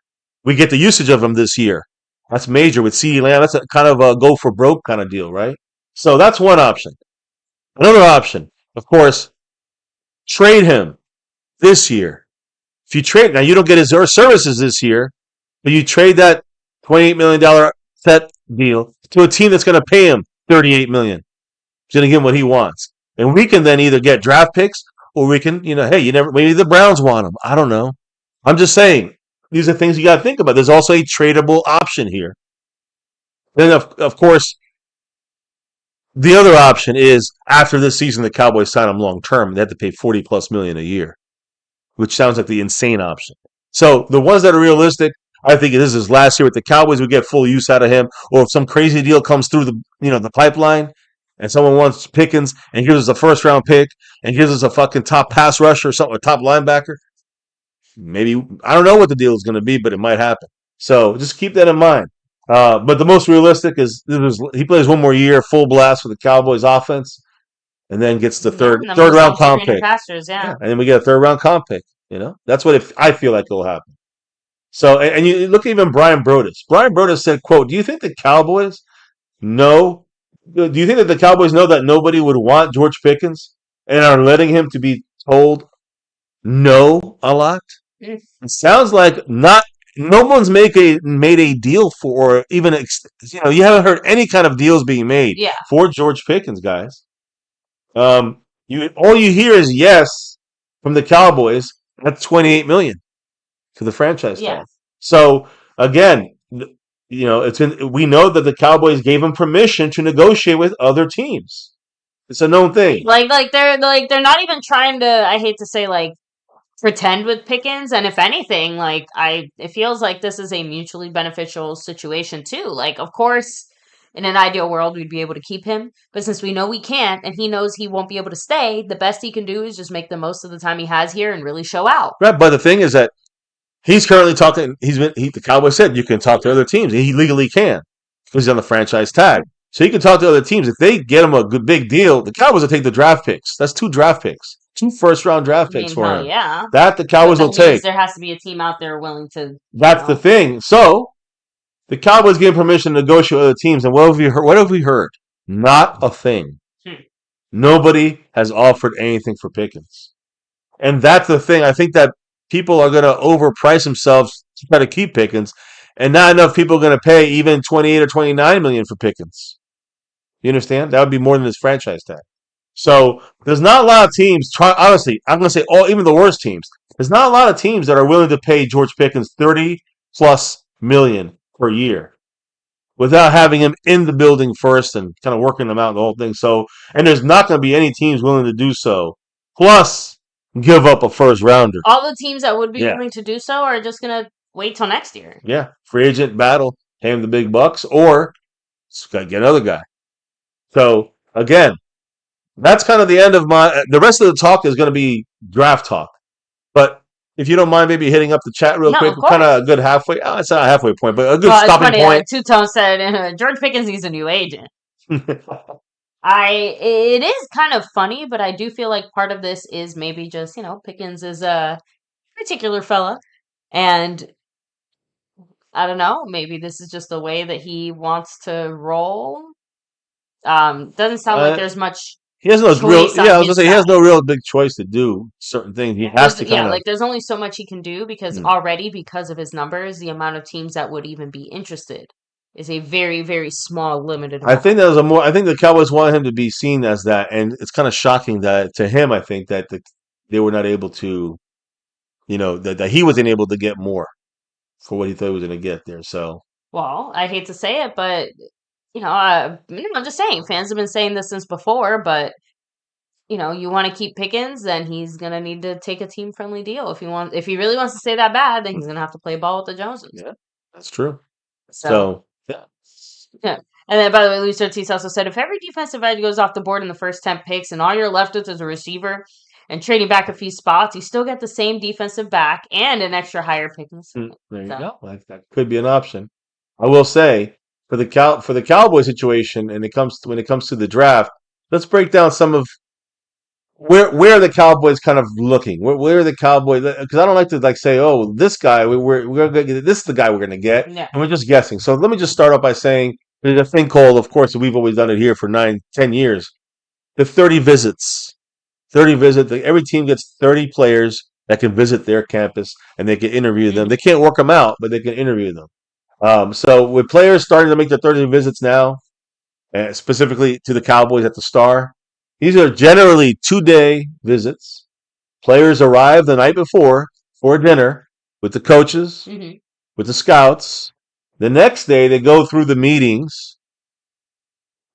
We get the usage of him this year. That's major with CeeDee Lamb. That's a kind of a go-for-broke kind of deal, right? So that's one option. Another option, of course, trade him this year. If you trade, now you don't get his services this year, but you trade that $28 million set deal to a team that's going to pay him $38 million. He's going to give him what he wants. And we can then either get draft picks or we can, maybe the Browns want him. I don't know. I'm just saying, these are things you got to think about. There's also a tradable option here. Then, of course, the other option is after this season, the Cowboys sign him long term. They have to pay $40+ million a year, which sounds like the insane option. So the ones that are realistic, I think this is his last year with the Cowboys. We get full use out of him, or if some crazy deal comes through the pipeline, and someone wants Pickens and gives us a first-round pick and gives us a fucking top pass rusher or something, a top linebacker. Maybe I don't know what the deal is going to be, but it might happen. So just keep that in mind. But the most realistic is he plays one more year, full blast for the Cowboys offense, and then gets the third round comp pick. And then we get a third round comp pick. That's what I feel like will happen. So, and you look at even Brian Broaddus. Brian Broaddus said, quote, do you think the Cowboys know that nobody would want George Pickens and are letting him to be told no a lot? It sounds like no one's made a deal for, or even, you haven't heard any kind of deals being made for George Pickens, guys. All you hear is yes from the Cowboys at $28 million. To the franchise tag. So again, we know that the Cowboys gave him permission to negotiate with other teams. It's a known thing. Like they're not even trying to, I hate to say, like, pretend with Pickens, and if anything, it feels like this is a mutually beneficial situation too. Like, of course, in an ideal world, we'd be able to keep him, but since we know we can't, and he knows he won't be able to stay, the best he can do is just make the most of the time he has here and really show out. Right, but the thing is that he's currently talking. The Cowboys said you can talk to other teams. He legally can because he's on the franchise tag, so he can talk to other teams. If they get him a good big deal, the Cowboys will take the draft picks. That's 2 draft picks, 2 first-round draft picks for him. Yeah, that the Cowboys will take. There has to be a team out there willing to. That's the thing. So the Cowboys gave permission to negotiate with other teams, and what have we heard? Not a thing. Nobody has offered anything for Pickens, and that's the thing. I think that people are going to overprice themselves to try to keep Pickens, and not enough people are going to pay even $28 or $29 million for Pickens. You understand? That would be more than his franchise tag. So there's not a lot of teams. Honestly, I'm going to say even the worst teams. There's not a lot of teams that are willing to pay George Pickens $30+ million per year without having him in the building first and kind of working them out the whole thing. So, and there's not going to be any teams willing to do so. Plus, give up a first rounder. All the teams that would be willing to do so are just going to wait till next year. Yeah. Free agent battle, pay him the big bucks, or get another guy. So, again, that's kind of the end of the rest of the talk is going to be draft talk. But if you don't mind maybe hitting up the chat real quick, we're kind of a good halfway. Oh, it's not a halfway point, but a good stopping point. Two-Tone said, George Pickens needs a new agent. It is kind of funny, but I do feel like part of this is maybe just, Pickens is a particular fella, and I don't know, maybe this is just the way that he wants to roll. Doesn't sound like there's much he has no real. choice Yeah, on I was gonna his say he has side. no real big choice to do certain things. He has to kind of. Like there's only so much he can do because already because of his numbers, the amount of teams that would even be interested is a very, very small, limited I amount. think there was a more. I think the Cowboys wanted him to be seen as that, and it's kind of shocking that to him. I think that they were not able to, that he wasn't able to get more for what he thought he was going to get there. So Well, I hate to say it, but I'm just saying, fans have been saying this since before, but you want to keep Pickens, then he's gonna need to take a team friendly deal. If he really wants to stay that bad, then he's gonna have to play ball with the Joneses. yeah, that's true. So So yeah, yeah. And then by the way, Luis Ortiz also said if every defensive edge goes off the board in the first 10 picks and all you're left with is a receiver and trading back a few spots, you still get the same defensive back and an extra higher pick. there you go. That could be an option. I will say for the Cowboy situation, and when it comes to the draft, let's break down some of where are the Cowboys kind of looking? Where are the Cowboys? Because I don't like to say, oh, this guy, we're going to get this is the guy we're going to get, Yeah. and we're just guessing. So let me just start off by saying there's a thing called, of course, we've always done it here for 9-10 years, the 30 visits. 30 visits. Every team gets 30 players that can visit their campus and they can interview them. They can't work them out, but they can interview them. So with players starting to make their 30 visits now, specifically to the Cowboys at the Star, these are generally 2-day visits. Players arrive the night before for dinner with the coaches, with the scouts. The next day, they go through the meetings,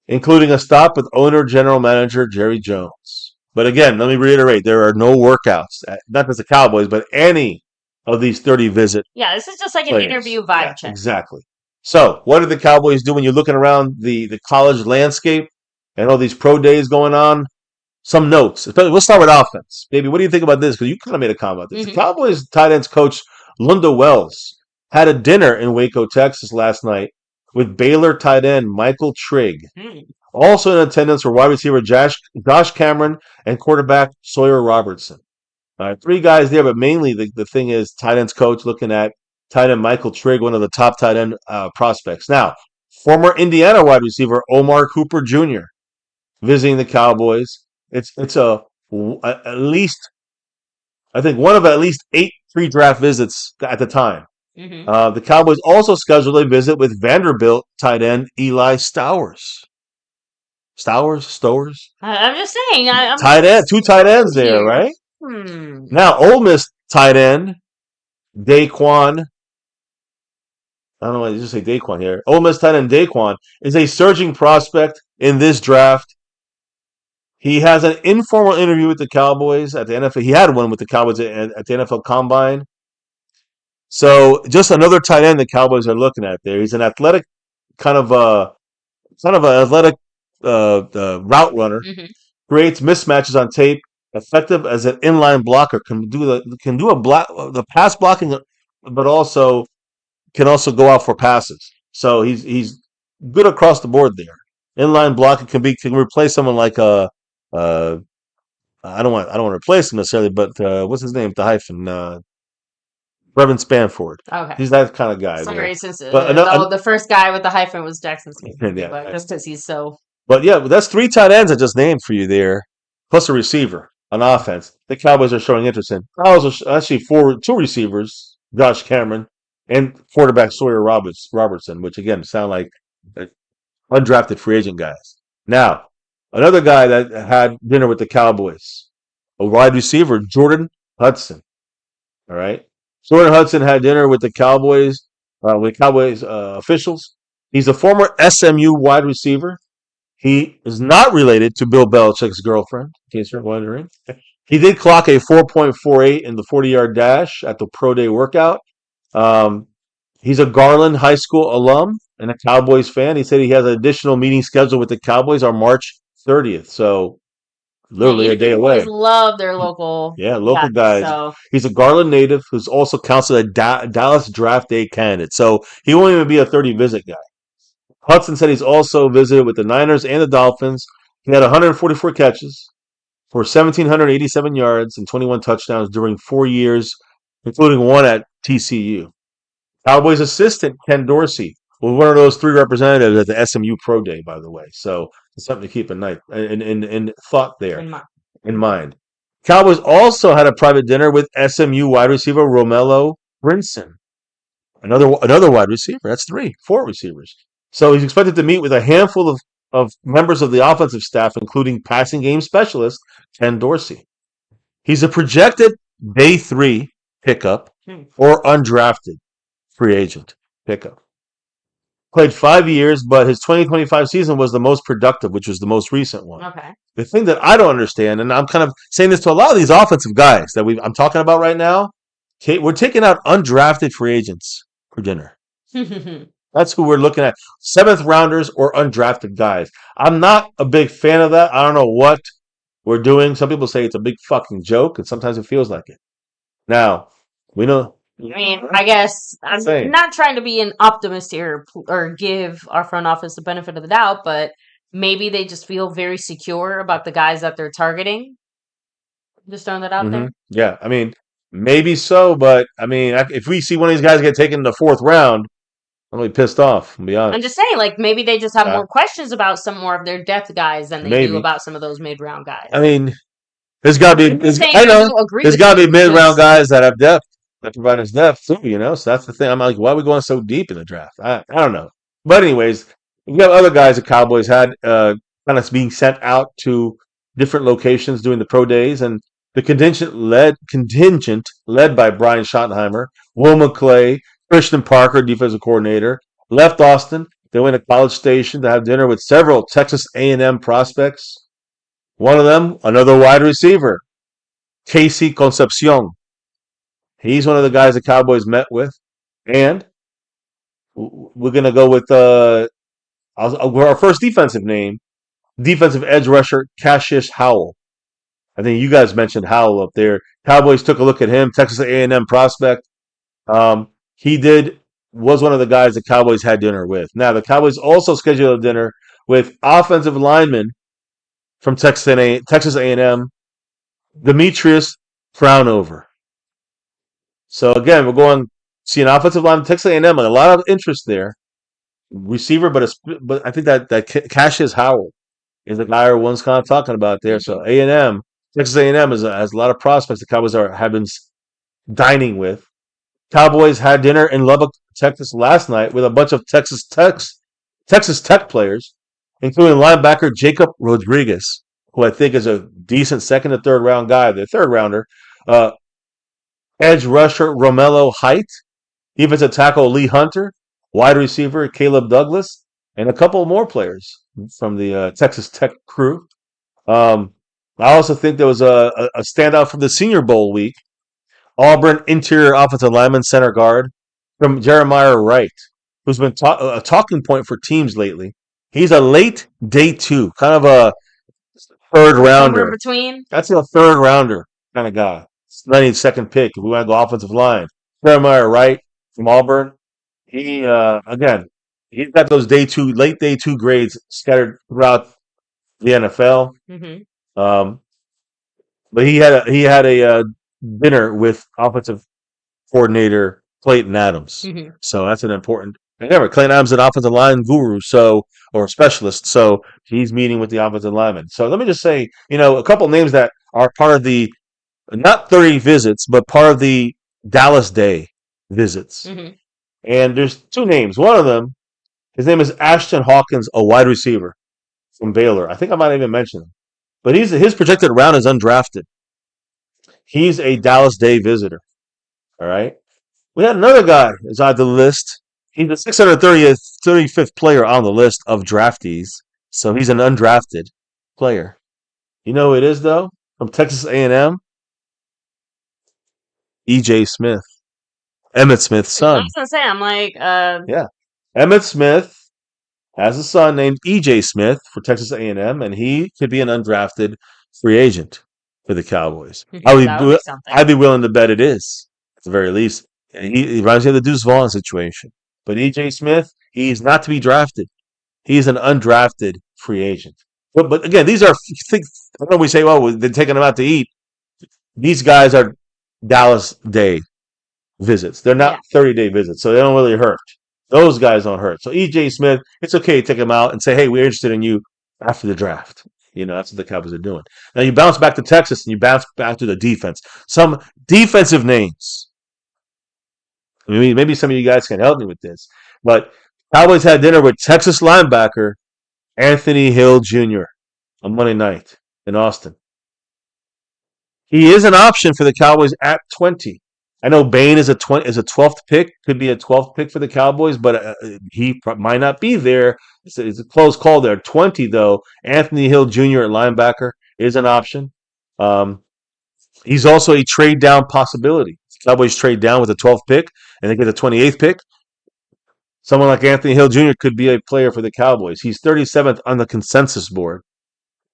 including a stop with owner general manager Jerry Jones. But again, let me reiterate, there are no workouts, not just the Cowboys, but any of these 30 visit. Yeah, this is just like players. an interview vibe check. Exactly. So, what do the Cowboys do when you're looking around the college landscape and all these pro days going on? Some notes. We'll start with offense. Baby, what do you think about this? Because you kind of made a comment about this. The Cowboys tight ends coach Lunda Wells had a dinner in Waco, Texas last night with Baylor tight end Michael Trigg. Also in attendance were wide receiver Josh Cameron and quarterback Sawyer Robertson. 3 guys there, but mainly the thing is tight ends coach looking at tight end Michael Trigg, one of the top tight end prospects. Now, former Indiana wide receiver Omar Cooper Jr. visiting the Cowboys. It's at least, I think, one of at least 8 pre-draft visits at the time. The Cowboys also scheduled a visit with Vanderbilt tight end Eli Stowers. Stowers? I'm just saying. Tight end, 2 tight ends there, right? Now, Ole Miss tight end Daquan. I don't know why you just say Daquan here. Ole Miss tight end Daquan is a surging prospect in this draft. He has an informal interview with the Cowboys at the NFL. He had one with the Cowboys at the NFL Combine. So just another tight end the Cowboys are looking at there. He's an athletic, kind of an athletic route runner. Creates mismatches on tape. Effective as an inline blocker. Can do the pass blocking, but also can also go out for passes. So he's good across the board there. Inline blocking can replace someone like I don't want to replace him necessarily, but what's his name? The hyphen, Brevin Spanford. Okay, he's that kind of guy. Sorry, since the first guy with the hyphen was Jackson Smith, but just because he's so. But yeah, that's 3 tight ends I just named for you there, plus a receiver on offense. The Cowboys are showing interest in. Actually, 2 receivers, Josh Cameron and quarterback Sawyer Robertson, which again sound like undrafted free agent guys. Now, another guy that had dinner with the Cowboys, a wide receiver, Jordan Hudson. All right. Jordan Hudson had dinner with the Cowboys, officials. He's a former SMU wide receiver. He is not related to Bill Belichick's girlfriend, in case you're wondering. He did clock a 4.48 in the 40-yard dash at the Pro Day workout. He's a Garland High School alum and a Cowboys fan. He said he has an additional meeting scheduled with the Cowboys on March 30th. So literally a day away. Love their local. Yeah, local guys. So. He's a Garland native who's also counted a Dallas draft day candidate. So he won't even be a 30 visit guy. Hudson said he's also visited with the Niners and the Dolphins. He had 144 catches for 1,787 yards and 21 touchdowns during 4 years, including one at TCU. Cowboys assistant Ken Dorsey was one of those 3 representatives at the SMU Pro Day, by the way. So it's something to keep in thought there, in mind. Cowboys also had a private dinner with SMU wide receiver Romello Brinson. Another wide receiver. That's 4 receivers. So he's expected to meet with a handful of members of the offensive staff, including passing game specialist Ken Dorsey. He's a projected day 3 pickup or undrafted free agent pickup. Played 5 years, but his 2025 season was the most productive, which was the most recent one. Okay. The thing that I don't understand, and I'm kind of saying this to a lot of these offensive guys that I'm talking about right now, we're taking out undrafted free agents for dinner. That's who we're looking at. 7th rounders or undrafted guys. I'm not a big fan of that. I don't know what we're doing. Some people say it's a big fucking joke, and sometimes it feels like it. Now, we know. I mean, I guess I'm not trying to be an optimist here or give our front office the benefit of the doubt, but maybe they just feel very secure about the guys that they're targeting. Just throwing that out there. Yeah, I mean, maybe so, but I mean, if we see one of these guys get taken in the 4th round, I'm gonna be pissed off. I'll be honest. I'm just saying, like, maybe they just have more questions about some more of their depth guys than they do about some of those mid-round guys. I mean, there's got to be. There's got to be mid-round guys that have depth, that provide us depth too. So that's the thing. I'm like, why are we going so deep in the draft? I don't know. But anyways, we have other guys the Cowboys had kind of being sent out to different locations doing the pro days, and the contingent led by Brian Schottenheimer, Will McClay, Christian Parker, defensive coordinator, left Austin. They went to College Station to have dinner with several Texas A&M prospects. One of them, another wide receiver, Casey Concepcion. He's one of the guys the Cowboys met with. And we're going to go with our first defensive edge rusher, Cassius Howell. I think you guys mentioned Howell up there. Cowboys took a look at him, Texas A&M prospect. He was one of the guys the Cowboys had dinner with. Now, the Cowboys also scheduled a dinner with offensive lineman from Texas A&M, Demetrius Fraunover. So again, we're going to see an offensive lineman, Texas A&M, and a lot of interest there. Receiver, but I think that Cassius Howell is the guy everyone's kind of talking about there. So A&M, Texas A&M has a lot of prospects the Cowboys have been dining with. Cowboys had dinner in Lubbock, Texas last night with a bunch of Texas Tech players, including linebacker Jacob Rodriguez, who I think is a decent 2nd to 3rd round guy, the 3rd rounder. Edge rusher Romello Height, defensive tackle Lee Hunter, wide receiver Caleb Douglas, and a couple more players from the Texas Tech crew. I also think there was a standout from the Senior Bowl week. Auburn interior offensive lineman, center guard, from Jeremiah Wright, who's been a talking point for teams lately. He's a late day 2, kind of a 3rd rounder. Somewhere between? That's a 3rd rounder kind of guy. It's not even 2nd pick if we want to go offensive line. Jeremiah Wright from Auburn. He's got those late day 2 grades scattered throughout the NFL. But he had a dinner with offensive coordinator Clayton Adams. So that's an important. Remember, Clayton Adams is an offensive line guru, or specialist. So he's meeting with the offensive lineman. So let me just say, a couple names that are part of the not 30 visits, but part of the Dallas Day visits. And there's 2 names. One of them, his name is Ashton Hawkins, a wide receiver from Baylor. I think I might even mention him. But his projected round is undrafted. He's a Dallas Day visitor. All right. We had another guy that's on the list. He's the 635th player on the list of draftees. So he's an undrafted player. You know who it is, though? From Texas A&M? E.J. Smith. Emmitt Smith's son. I was going to say, I'm like... Yeah. Emmitt Smith has a son named E.J. Smith for Texas A&M, and he could be an undrafted free agent for the Cowboys. I'd be willing to bet it is, at the very least. He reminds me of the Deuce Vaughn situation. But E.J. Smith, he's not to be drafted. He's an undrafted free agent. But again, these are things, I know we say, they're taking them out to eat. These guys are Dallas Day visits. They're not 30-day visits, so they don't really hurt. Those guys don't hurt. So EJ Smith, it's okay to take him out and say, hey, we're interested in you after the draft. That's what the Cowboys are doing. Now you bounce back to Texas and you bounce back to the defense. Some defensive names. Maybe some of you guys can help me with this. But Cowboys had dinner with Texas linebacker Anthony Hill Jr. on Monday night in Austin. He is an option for the Cowboys at 20. I know Bain is a 12th pick, could be a 12th pick for the Cowboys, but he might not be there. It's a close call there. 20 though, Anthony Hill Jr. at linebacker is an option. He's also a trade down possibility. Cowboys trade down with the 12th pick and they get the 28th pick. Someone like Anthony Hill Jr. could be a player for the Cowboys. He's 37th on the consensus board,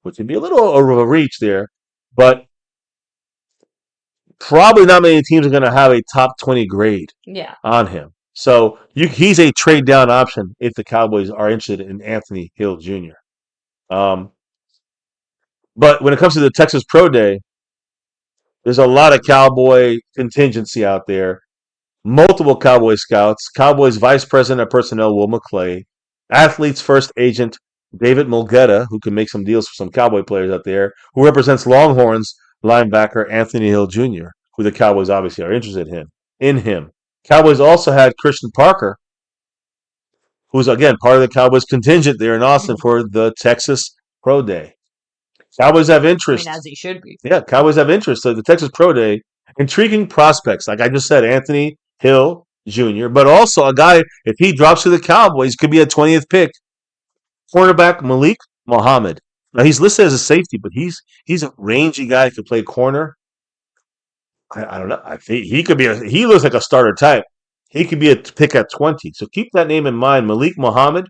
which would be a little of a reach there, but probably not many teams are going to have a top 20 grade on him. So he's a trade down option if the Cowboys are interested in Anthony Hill Jr. But when it comes to the Texas Pro Day, there's a lot of Cowboy contingency out there. Multiple Cowboy scouts, Cowboys Vice President of Personnel Will McClay, Athletes First Agent David Mulgeta, who can make some deals for some Cowboy players out there, who represents Longhorns linebacker Anthony Hill Jr., who the Cowboys obviously are interested in him. Cowboys also had Christian Parker, who's again part of the Cowboys contingent there in Austin for the Texas Pro Day. Cowboys have interest. As he should be. Yeah, Cowboys have interest. So the Texas Pro Day, intriguing prospects. Like I just said, Anthony Hill Jr., but also a guy, if he drops to the Cowboys, could be a 20th pick. Cornerback Malik Muhammad. Now he's listed as a safety, but he's a rangy guy who can play corner. I don't know. I think he could be. He looks like a starter type. He could be a pick at 20. So keep that name in mind, Malik Muhammad.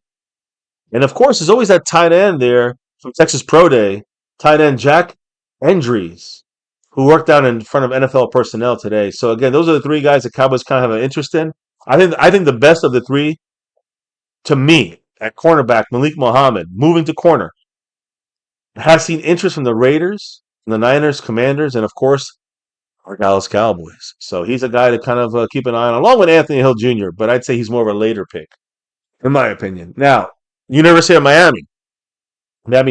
And of course, there's always that tight end there from Texas Pro Day, tight end Jack Endries, who worked out in front of NFL personnel today. So again, those are the three guys the Cowboys kind of have an interest in. I think the best of the three, to me, at cornerback, Malik Muhammad, moving to corner, has seen interest from the Raiders, the Niners, Commanders, and of course, our Dallas Cowboys. So he's a guy to kind of keep an eye on, along with Anthony Hill Jr., but I'd say he's more of a later pick, in my opinion. Now, University of Miami,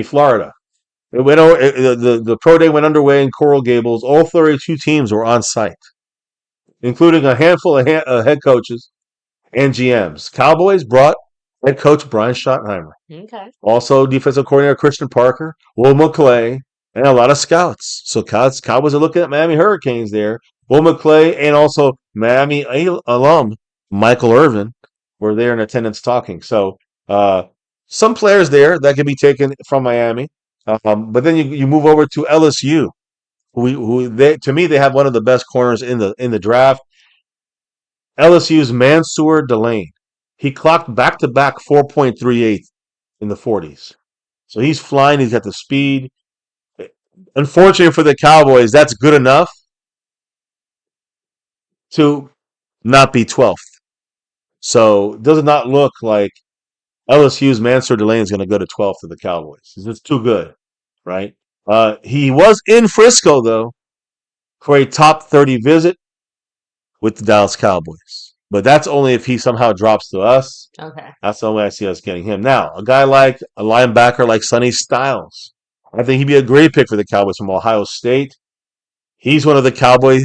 Florida. It went over, the pro day went underway in Coral Gables. All 32 teams were on site, including a handful of head coaches and GMs. Cowboys brought head coach Brian Schottenheimer. Okay. Also, defensive coordinator Christian Parker, Will McClay, and a lot of scouts. So Cowboys are looking at Miami Hurricanes there. Will McClay and also Miami alum Michael Irvin were there in attendance talking. So some players there that could be taken from Miami. But then you move over to LSU, to me they have one of the best corners in the draft. LSU's Mansour Delane. He clocked back-to-back 4.38 in the 40s. So he's flying. He's got the speed. Unfortunately for the Cowboys, that's good enough to not be 12th. So it does not look like LSU's Mansour Delane is going to go to 12th to the Cowboys. It's just too good, right? He was in Frisco, though, for a top 30 visit with the Dallas Cowboys. But that's only if he somehow drops to us. Okay. That's the only way I see us getting him. Now, a guy like a linebacker like Sonny Styles, I think he'd be a great pick for the Cowboys from Ohio State. He's one of the Cowboy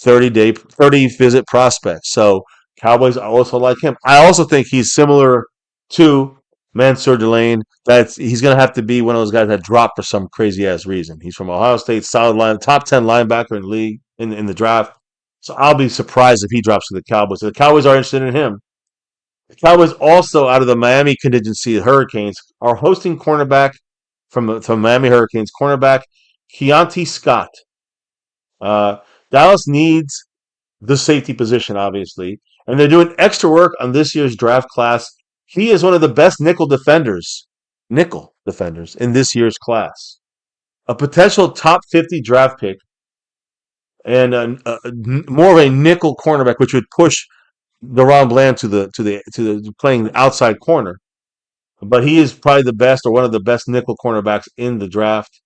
30 visit prospects. So Cowboys also like him. I also think he's similar to Mansour Delane. He's going to have to be one of those guys that dropped for some crazy ass reason. He's from Ohio State, solid top 10 linebacker in the league in the draft. So I'll be surprised if he drops to the Cowboys. So the Cowboys are interested in him. The Cowboys also, out of the Miami contingency, the Hurricanes, are hosting cornerback from Miami Hurricanes, cornerback Keontae Scott. Dallas needs the safety position, obviously, and they're doing extra work on this year's draft class. He is one of the best nickel defenders in this year's class. A potential top 50 draft pick and more of a nickel cornerback, which would push Deron Bland to the playing the outside corner. But he is probably the best or one of the best nickel cornerbacks in the draft,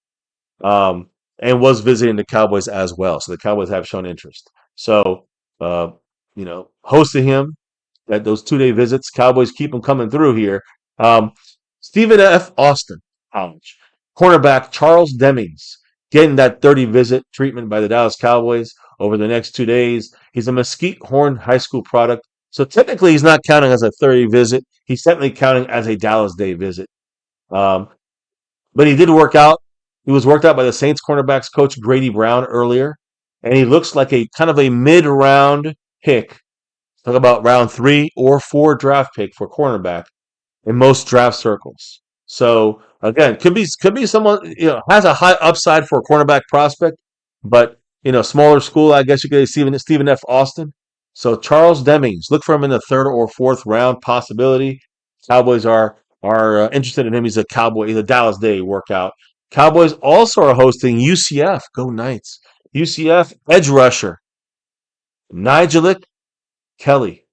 and was visiting the Cowboys as well. So the Cowboys have shown interest. So hosting him that those 2-day visits. Cowboys keep them coming through here. Um, Stephen F. Austin College. Cornerback Charles Demings getting that 30 visit treatment by the Dallas Cowboys over the next 2 days. He's a Mesquite Horn High School product. So technically he's not counting as a 30 visit. He's technically counting as a Dallas Day visit. Um, but he did work out. He was worked out by the Saints cornerbacks coach Grady Brown earlier. And he looks like a kind of a mid-round pick. Talk about round 3 or 4 draft pick for cornerback in most draft circles. So again, could be someone has a high upside for a cornerback prospect, but smaller school. I guess you could say Stephen F. Austin. So Charles Demings, look for him in the 3rd or 4th round possibility. Cowboys are interested in him. He's a Cowboy. He's a Dallas Day workout. Cowboys also are hosting UCF. Go Knights! UCF edge rusher Nigelic Kelly.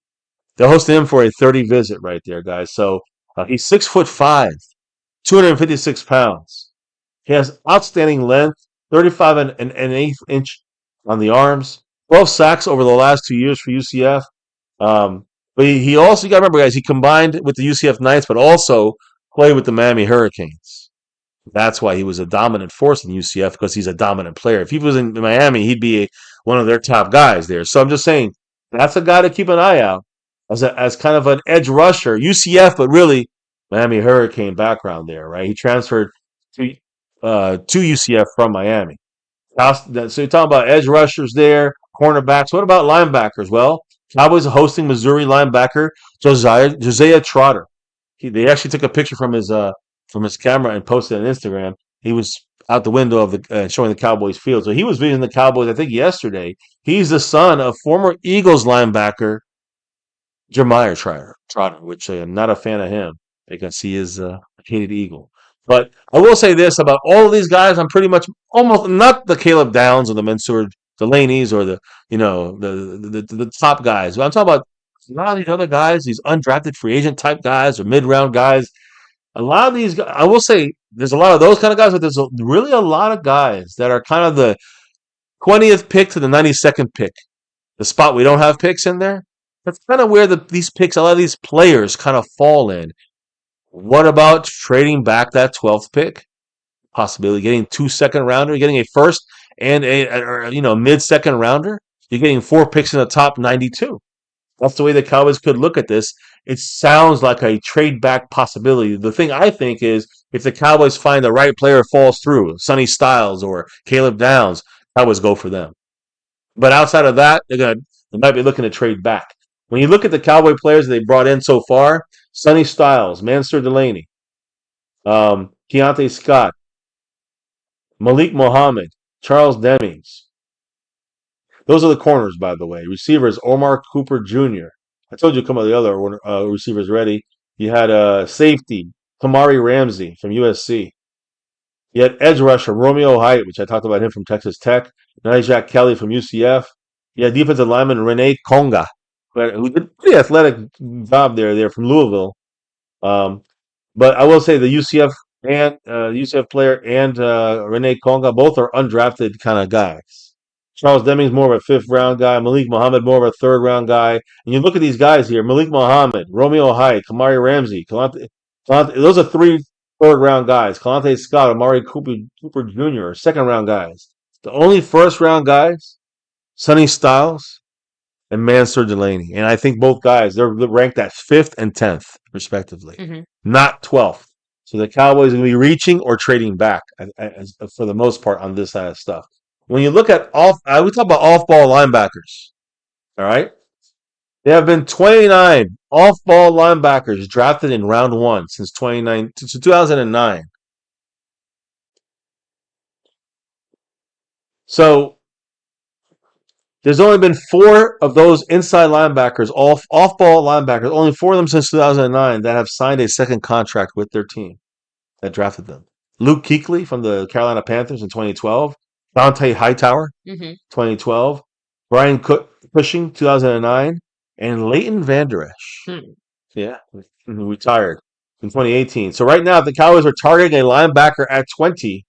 They're hosting him for a 30 visit right there, guys. So he's 6'5", 256 pounds. He has outstanding length, 35 and an eighth inch on the arms, 12 sacks over the last 2 years for UCF. But he also, you got to remember, guys, he combined with the UCF Knights, but also played with the Miami Hurricanes. That's why he was a dominant force in UCF, because he's a dominant player. If he was in Miami, he'd be one of their top guys there. So I'm just saying, that's a guy to keep an eye out as kind of an edge rusher. UCF, but really Miami Hurricane background there, right? He transferred to UCF from Miami. So you're talking about edge rushers there, cornerbacks. What about linebackers? Well, Cowboys are hosting Missouri linebacker Josiah Trotter. They actually took a picture from his camera and posted it on Instagram. He was out the window of showing the Cowboys field. So he was visiting the Cowboys, I think, yesterday. He's the son of former Eagles linebacker Jeremiah Trotter, which I'm not a fan of him because he is a hated Eagle. But I will say this about all of these guys: I'm pretty much almost not the Caleb Downs or the Mansour Delaney's or the top guys. But I'm talking about a lot of these other guys, these undrafted free agent type guys or mid-round guys. A lot of these guys, I will say, there's a lot of those kind of guys, but there's really a lot of guys that are kind of the 20th pick to the 92nd pick. The spot we don't have picks in there. That's kind of where these picks, a lot of these players kind of fall in. What about trading back that 12th pick? Possibility getting 2 second rounder, getting a first and a mid-second rounder. You're getting 4 picks in the top 92. That's the way the Cowboys could look at this. It sounds like a trade back possibility. The thing I think is, if the Cowboys find the right player falls through, Sonny Styles or Caleb Downs, Cowboys go for them. But outside of that, they might be looking to trade back. When you look at the Cowboy players they brought in so far, Sonny Styles, Mansour Delaney, Keontae Scott, Malik Mohammed, Charles Demings. Those are the corners, by the way. Receivers, Omar Cooper Jr. I told you a couple of the other receivers ready. You had safety, Kamari Ramsey from USC. You had edge rusher, Romeo Height, which I talked about him from Texas Tech. Nijak Kelly from UCF. You had defensive lineman Rene Conga, who did a pretty athletic job there from Louisville. But I will say the UCF player and Rene Conga both are undrafted kind of guys. Charles Demings more of a 5th round guy. Malik Mohammed more of a 3rd round guy. And you look at these guys here: Malik Mohammed, Romeo Height, Kamari Ramsey, those are 3 3rd round guys. Keontae Scott, Amari Cooper Jr. are 2nd round guys. The only 1st round guys, Sonny Styles and Mansour Delaney. And I think both guys, they're ranked at 5th and 10th, respectively, not 12th. So the Cowboys are going to be reaching or trading back for the most part on this side of stuff. When you look at we talk about off-ball linebackers, all right? There have been 29 off-ball linebackers drafted in round 1 since 2009. So there's only been 4 of those inside linebackers, off-ball linebackers, only 4 of them since 2009 that have signed a second contract with their team that drafted them. Luke Kuechly from the Carolina Panthers in 2012. Dante Hightower, 2012. Brian Cushing, 2009. And Leighton Vander Esch. Yeah, retired in 2018. So right now, the Cowboys are targeting a linebacker at 20,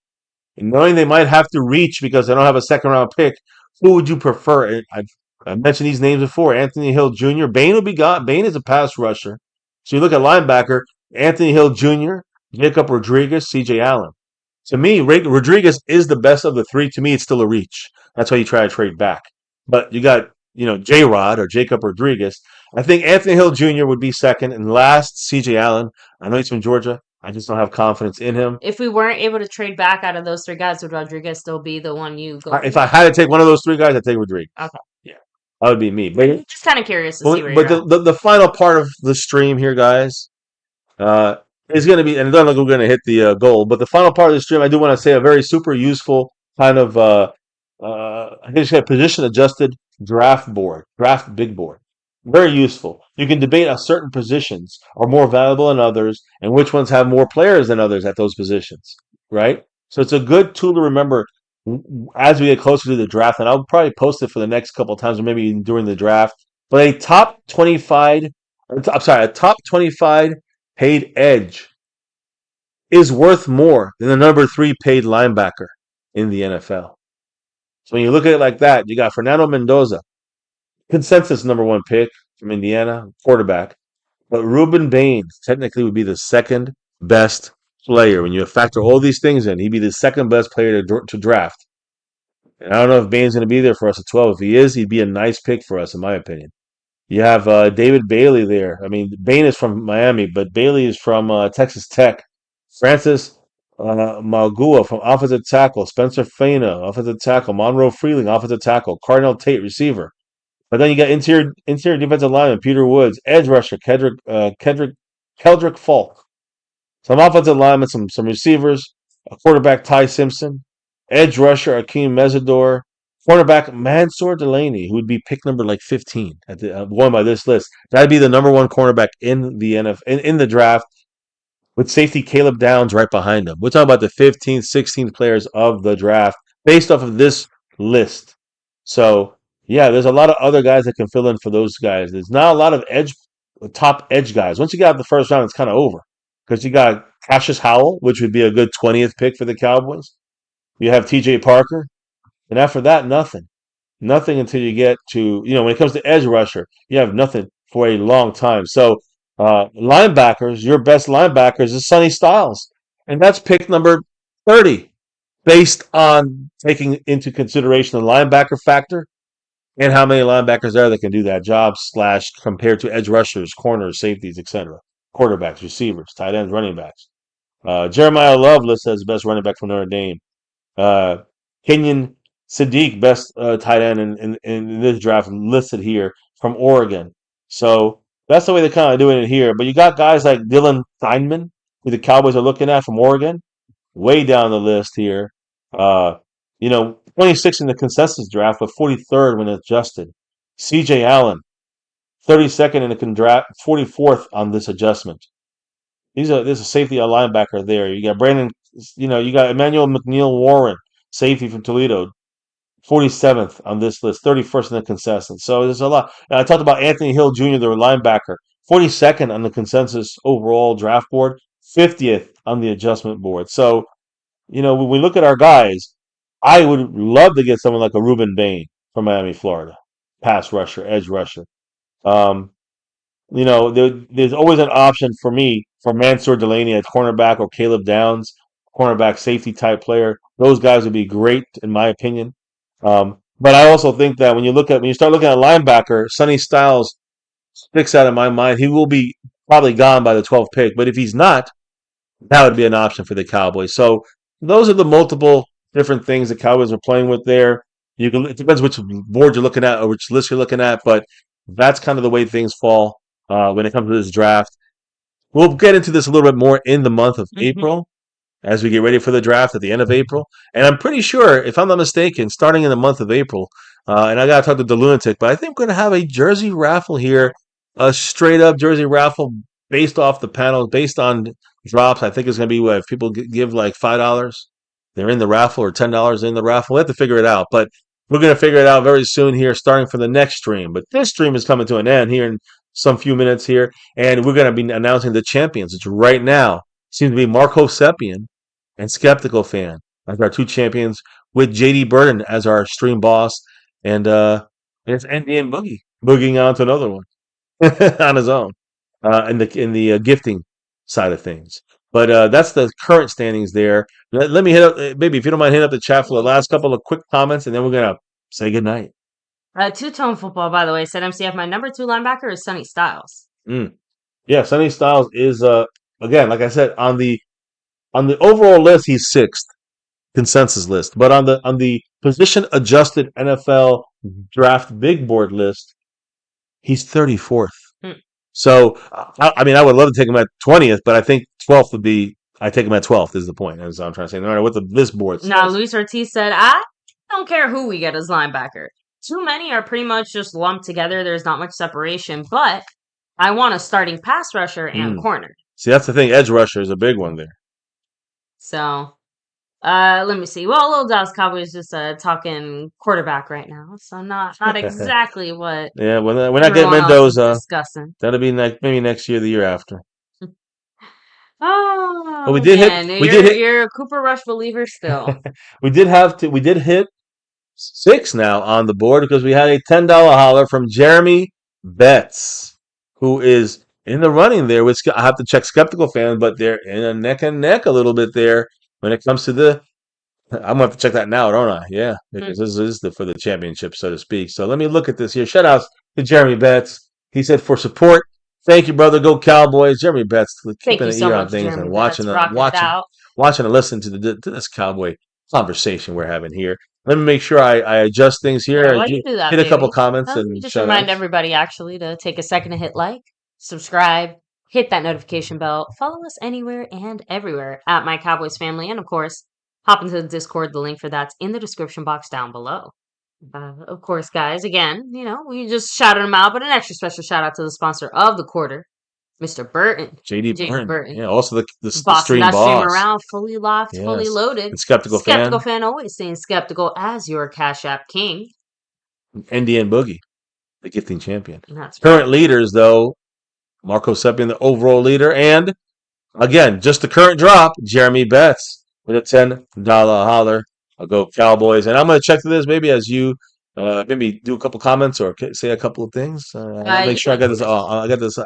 and knowing they might have to reach because they don't have a second-round pick. Who would you prefer? I mentioned these names before. Anthony Hill Jr. Bain will be gone. Bain is a pass rusher. So you look at linebacker, Anthony Hill Jr., Jacob Rodriguez, C.J. Allen. To me, Rodriguez is the best of the three. To me, it's still a reach. That's why you try to trade back. But you got, J-Rod or Jacob Rodriguez. I think Anthony Hill Jr. would be second. And last, C.J. Allen. I know he's from Georgia. I just don't have confidence in him. If we weren't able to trade back out of those three guys, would Rodriguez still be the one you go If I had to take one of those three guys, I'd take Rodriguez. Okay. Yeah, that would be me. But just kind of curious to see where but you're the final part of the stream here, guys, is going to be, and it doesn't look like we're going to hit the goal, but the final part of the stream, I do want to say a very super useful kind of, I think it's got position adjusted draft big board. Very useful. You can debate how certain positions are more valuable than others and which ones have more players than others at those positions, right? So it's a good tool to remember as we get closer to the draft, and I'll probably post it for the next couple of times or maybe even during the draft. But a top 25 paid edge is worth more than the number 3 paid linebacker in the NFL. So when you look at it like that, you got Fernando Mendoza, consensus number 1 pick from Indiana, quarterback. But Ruben Baines technically would be the second best player. When you factor all these things in, he'd be the second best player to draft. And I don't know if Baines is going to be there for us at 12. If he is, he'd be a nice pick for us, in my opinion. You have David Bailey there. I mean, Bain is from Miami, but Bailey is from Texas Tech. Francis Malgua from offensive tackle. Spencer Fana, offensive tackle. Monroe Freeling, offensive tackle. Cardinal Tate, receiver. But then you got interior defensive lineman Peter Woods, edge rusher Keldrick Falk. Some offensive linemen, some receivers, a quarterback Ty Simpson, edge rusher Akeem Mesidor, cornerback Mansour Delaney, who would be pick number like 15 at the one by this list. That'd be the number 1 cornerback in the NFL in the draft, with safety Caleb Downs right behind him. We're talking about the 15th, 16th players of the draft based off of this list. So yeah, there's a lot of other guys that can fill in for those guys. There's not a lot of top edge guys. Once you get out the first round, it's kind of over because you got Cassius Howell, which would be a good 20th pick for the Cowboys. You have T.J. Parker. And after that, nothing. Nothing until you get to, when it comes to edge rusher, you have nothing for a long time. So, linebackers, your best linebackers is Sonny Styles. And that's pick number 30, based on taking into consideration the linebacker factor and how many linebackers there that can do that job, / compared to edge rushers, corners, safeties, etc. Quarterbacks, receivers, tight ends, running backs. Jeremiah Love listed as the best running back from Notre Dame. Kenyon Sadiq, best tight end in this draft, listed here from Oregon. So that's the way they're kind of doing it here. But you got guys like Dylan Steinman, who the Cowboys are looking at from Oregon, way down the list here. 26 in the consensus draft, but 43rd when adjusted. C.J. Allen, 32nd in the draft, 44th on this adjustment. There's a safety, a linebacker there. You got Brandon, you got Emmanuel McNeil Warren, safety from Toledo, 47th on this list, 31st in the consensus. So there's a lot. And I talked about Anthony Hill Jr., the linebacker, 42nd on the consensus overall draft board, 50th on the adjustment board. So, when we look at our guys, I would love to get someone like a Ruben Bain from Miami, Florida, pass rusher, edge rusher. There's always an option for me for Mansour Delaney at cornerback or Caleb Downs, cornerback safety type player. Those guys would be great in my opinion. But I also think that when you start looking at linebacker, Sonny Styles sticks out in my mind. He will be probably gone by the 12th pick, but if he's not, that would be an option for the Cowboys. So those are the multiple different things the Cowboys are playing with there. It depends which board you're looking at or which list you're looking at, but that's kind of the way things fall when it comes to this draft. We'll get into this a little bit more in the month of April as we get ready for the draft at the end of April. And I'm pretty sure, if I'm not mistaken, starting in the month of April, and I got to talk to the Lunatic, but I think we're going to have a jersey raffle here, a straight-up jersey raffle based off the panel, based on drops. I think it's going to be if people give like $5, they're in the raffle, or $10 in the raffle. We'll have to figure it out. But we're going to figure it out very soon here, starting for the next stream. But this stream is coming to an end here in some few minutes here, and we're going to be announcing the champions, which right now seems to be Marco Seppian and Skeptical Fan as our 2 champions, with JD Burden as our stream boss. And It's Indian boogieing on to another one on his own in the gifting side of things. But that's the current standings there. Let me hit up, baby, if you don't mind, hit up the chat for the last couple of quick comments, and then we're gonna say goodnight. Two-tone football, by the way, said MCF, my number 2 linebacker is Sonny Styles. Yeah, Sonny Styles is again, like I said, on the overall list, he's sixth consensus list, but on the position adjusted NFL draft big board list, he's 34th. So, I mean, I would love to take him at 20th, but I think 12th would be, I take him at 12th is the point. As I'm trying to say, no matter what this board says. Now, Luis Ortiz said, I don't care who we get as linebacker. Too many are pretty much just lumped together. There's not much separation, but I want a starting pass rusher and corner. See, that's the thing. Edge rusher is a big one there. So, let me see. Well, Little Dallas Cowboys just talking quarterback right now, so not exactly what. Yeah, we're not getting Mendoza. Discussing. That'll be maybe next year, the year after. Oh, but we did hit. You're a Cooper Rush believer still. We did hit 6 now on the board because we had a $10 holler from Jeremy Betts, who is in the running there. I have to check Skeptical Fans, but they're in a neck and neck a little bit there when it comes to I'm gonna have to check that now, don't I? Yeah, because this is for the championship, so to speak. So let me look at this here. Shout outs to Jeremy Betts. He said for support. Thank you, brother. Go Cowboys. Jeremy Betts, keeping an ear on things and watching and listening to this Cowboy conversation we're having here. Let me make sure I adjust things here. Hit a couple comments and just remind everybody actually to take a second to hit like, subscribe, hit that notification bell, follow us anywhere and everywhere at MyCowboysFamily, and of course, hop into the Discord. The link for that's in the description box down below. Of course, guys, again, we just shouted them out, but an extra special shout out to the sponsor of the quarter, Mr. Burton. JD Burton. Yeah, also the stream boss. Around, fully locked, fully loaded. And Skeptical fan always staying skeptical as your Cash App king. Indian Boogie, the gifting champion. That's current leaders, though, Marco Seppian, the overall leader, and, again, just the current drop, Jeremy Betts with a $10 holler. I'll go Cowboys. And I'm going to check this maybe as you maybe do a couple comments or say a couple of things. Make sure I got this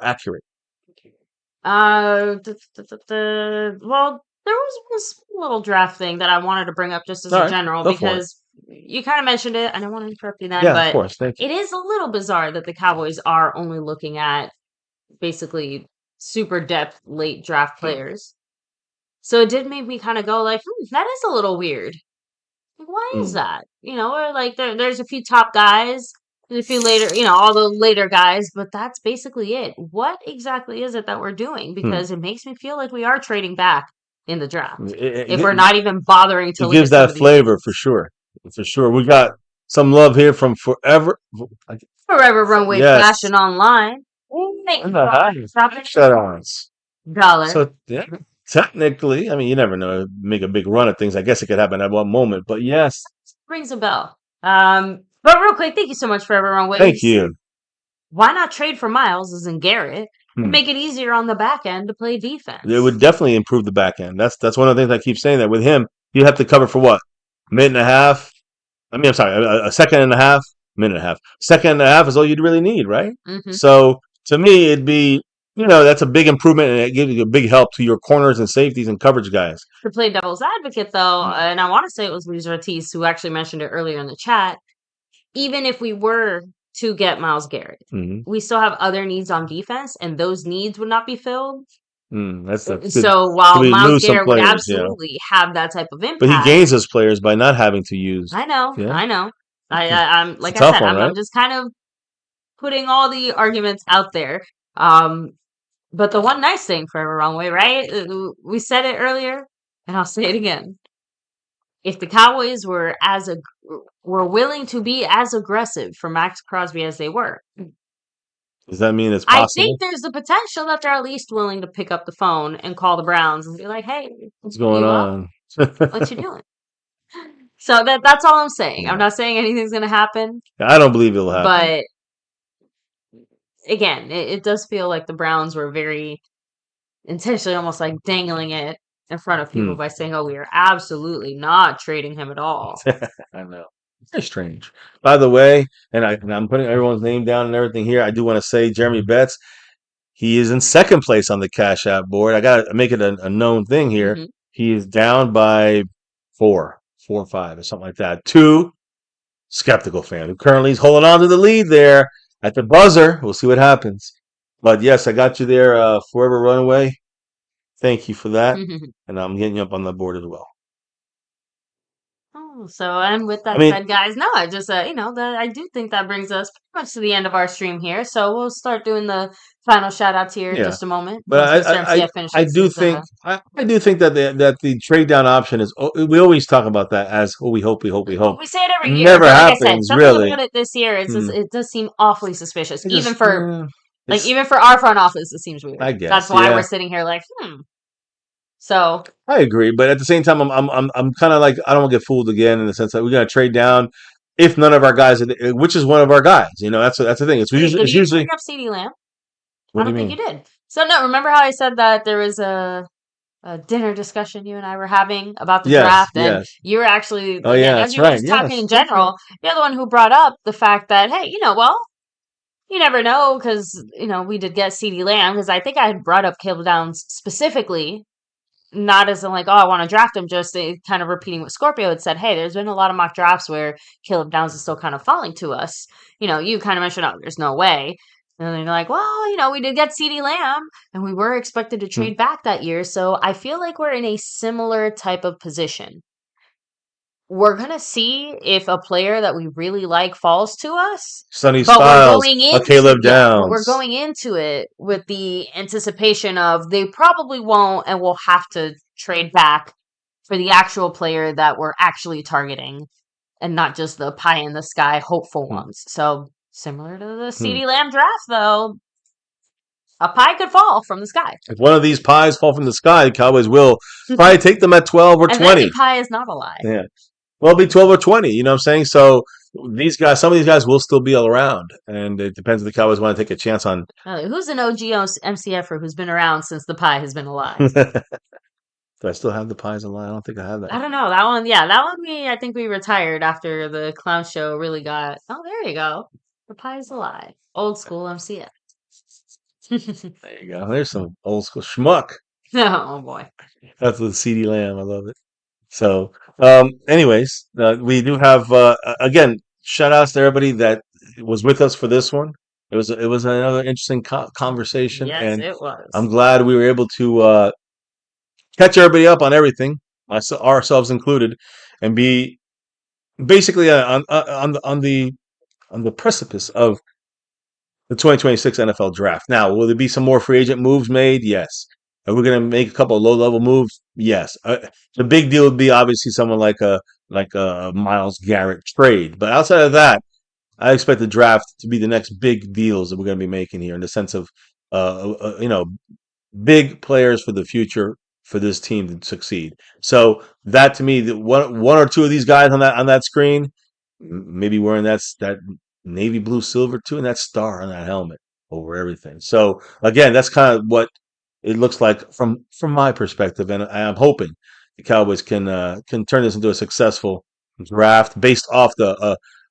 accurate. Well, there was one little draft thing that I wanted to bring up just as a general because you kind of mentioned it. I don't want to interrupt you then, but of course. Thank you. It is a little bizarre that the Cowboys are only looking at basically super depth late draft players. So it did make me kind of go like, that is a little weird. Why is that? Or like there's a few top guys, there's a few later, all the later guys, but that's basically it. What exactly is it that we're doing? Because it makes me feel like we are trading back in the draft. If we're not even bothering to look at gives that flavor for sure. For sure. We got some love here from Forever Runway Fashion Online. Shut-ons. $1. So yeah. Technically, I mean, you never know. Make a big run at things. I guess it could happen at one moment, but yes. Rings a bell. But real quick, thank you so much for everyone waiting. Thank you. Why not trade for Myles as in Garrett? Make it easier on the back end to play defense. It would definitely improve the back end. That's one of the things I keep saying that with him, you have to cover for what? Minute and a half? I'm sorry, a second and a half? Minute and a half. Second and a half is all you'd really need, right? So to me, it'd be, that's a big improvement, and it gives you a big help to your corners and safeties and coverage guys. To play devil's advocate, though, and I want to say it was Luis Ortiz who actually mentioned it earlier in the chat, even if we were to get Myles Garrett, we still have other needs on defense, and those needs would not be filled. So while Myles Garrett would absolutely have that type of impact, but he gains his players by not having to use. I know. I'm like I said, I'm just kind of putting all the arguments out there. But the one nice thing for Forever Wrong Way, right? We said it earlier, and I'll say it again. If the Cowboys were willing to be as aggressive for Max Crosby as they were, does that mean it's possible? I think there's the potential that they're at least willing to pick up the phone and call the Browns and be like, "Hey, what's going on? What you doing?" So that's all I'm saying. I'm not saying anything's going to happen. I don't believe it'll happen. But again, it does feel like the Browns were very intentionally almost like dangling it in front of people by saying, "Oh, we are absolutely not trading him at all." I know. Very strange. By the way, and I'm putting everyone's name down and everything here. I do want to say Jeremy Betts. He is in second place on the Cash App board. I got to make it a known thing here. Mhm. He is down by 4 or 5 or something like that. Two skeptical fan who currently is holding on to the lead there at the buzzer. We'll see what happens. But yes, I got you there, Forever Runaway. Thank you for that. And I'm getting you up on the board as well. Oh, so and with I that mean, said, guys, no, I just that I do think that brings us pretty much to the end of our stream here. So we'll start doing the final shout outs here in yeah. just a moment But once Mr. MCF I finishes do his think I do think that the trade down option is. We always talk about that as we hope, we hope, we hope. we say it every year, Never but like I said, happens something really. about it this year, Hmm. it does seem awfully suspicious. I Even just for it's even for our front office, it seems weird. I That's guess, why we're yeah. sitting here like, So I agree, but at the same time, I'm kind of like I don't want to get fooled again in the sense that we're going to trade down if none of our guys, which is one of our guys. You know, that's the thing. did It's you usually. bring up CeeDee Lamb? What I do don't you think you mean? did. So no, remember how I said that there was a dinner discussion you and I were having about the Yes, draft, and yes. you were actually, Oh again, yeah, as that's you were right. just talking Yes, in that's right. general, you're the one who brought up the fact that, hey, well, you never know because, we did get CeeDee Lamb because I think I had brought up Caleb Downs specifically, not as in like, oh, I want to draft him, just kind of repeating what Scorpio had said. Hey, there's been a lot of mock drafts where Caleb Downs is still kind of falling to us. You kind of mentioned, oh, there's no way. And then you're like, well, we did get CeeDee Lamb and we were expected to Hmm. trade back that year. So I feel like we're in a similar type of position. We're going to see if a player that we really like falls to us. Sonny But we're Styles, going a into Caleb yeah, but we're Downs. going into it with the anticipation of they probably won't and we'll have to trade back for the actual player that we're actually targeting and not just the pie in the sky hopeful Hmm. ones. So similar to the Hmm. CeeDee Lamb draft though, a pie could fall from the sky. If one of these pies fall from the sky, the Cowboys will probably take them at 12 or And then the 20. pie is not a lie. Yeah. Well, it'll be 12 or 20. You know what I'm saying? So these guys, some of these guys will still be all around, and it depends if the Cowboys want to take a chance on. Who's an OG MCFer who's been around since the pie has been alive? Do I still have the pies alive? I don't think I have that. I don't know. That one, yeah, that one I think we retired after the clown show really got. Oh, there you go. The pie's alive. Old school MCF. There you go. There's some old school schmuck. Oh boy. That's the CeeDee Lamb. I love it. So, anyways, we do have again shout outs to everybody that was with us for this one. It was another interesting conversation, Yes, and it was. I'm glad we were able to catch everybody up on everything, ourselves included, and be basically on the precipice of the 2026 NFL draft. Now, will there be some more free agent moves made? Yes. Are we going to make a couple of low level moves? Yes. The big deal would be obviously someone like a Myles Garrett trade, but outside of that, I expect the draft to be the next big deals that we're going to be making here in the sense of big players for the future for this team to succeed. So that to me, one or two of these guys on that screen, maybe wearing that navy blue silver too, and that star on that helmet over everything. So again, that's kind of what it looks like from my perspective, and I'm hoping the Cowboys can turn this into a successful draft based off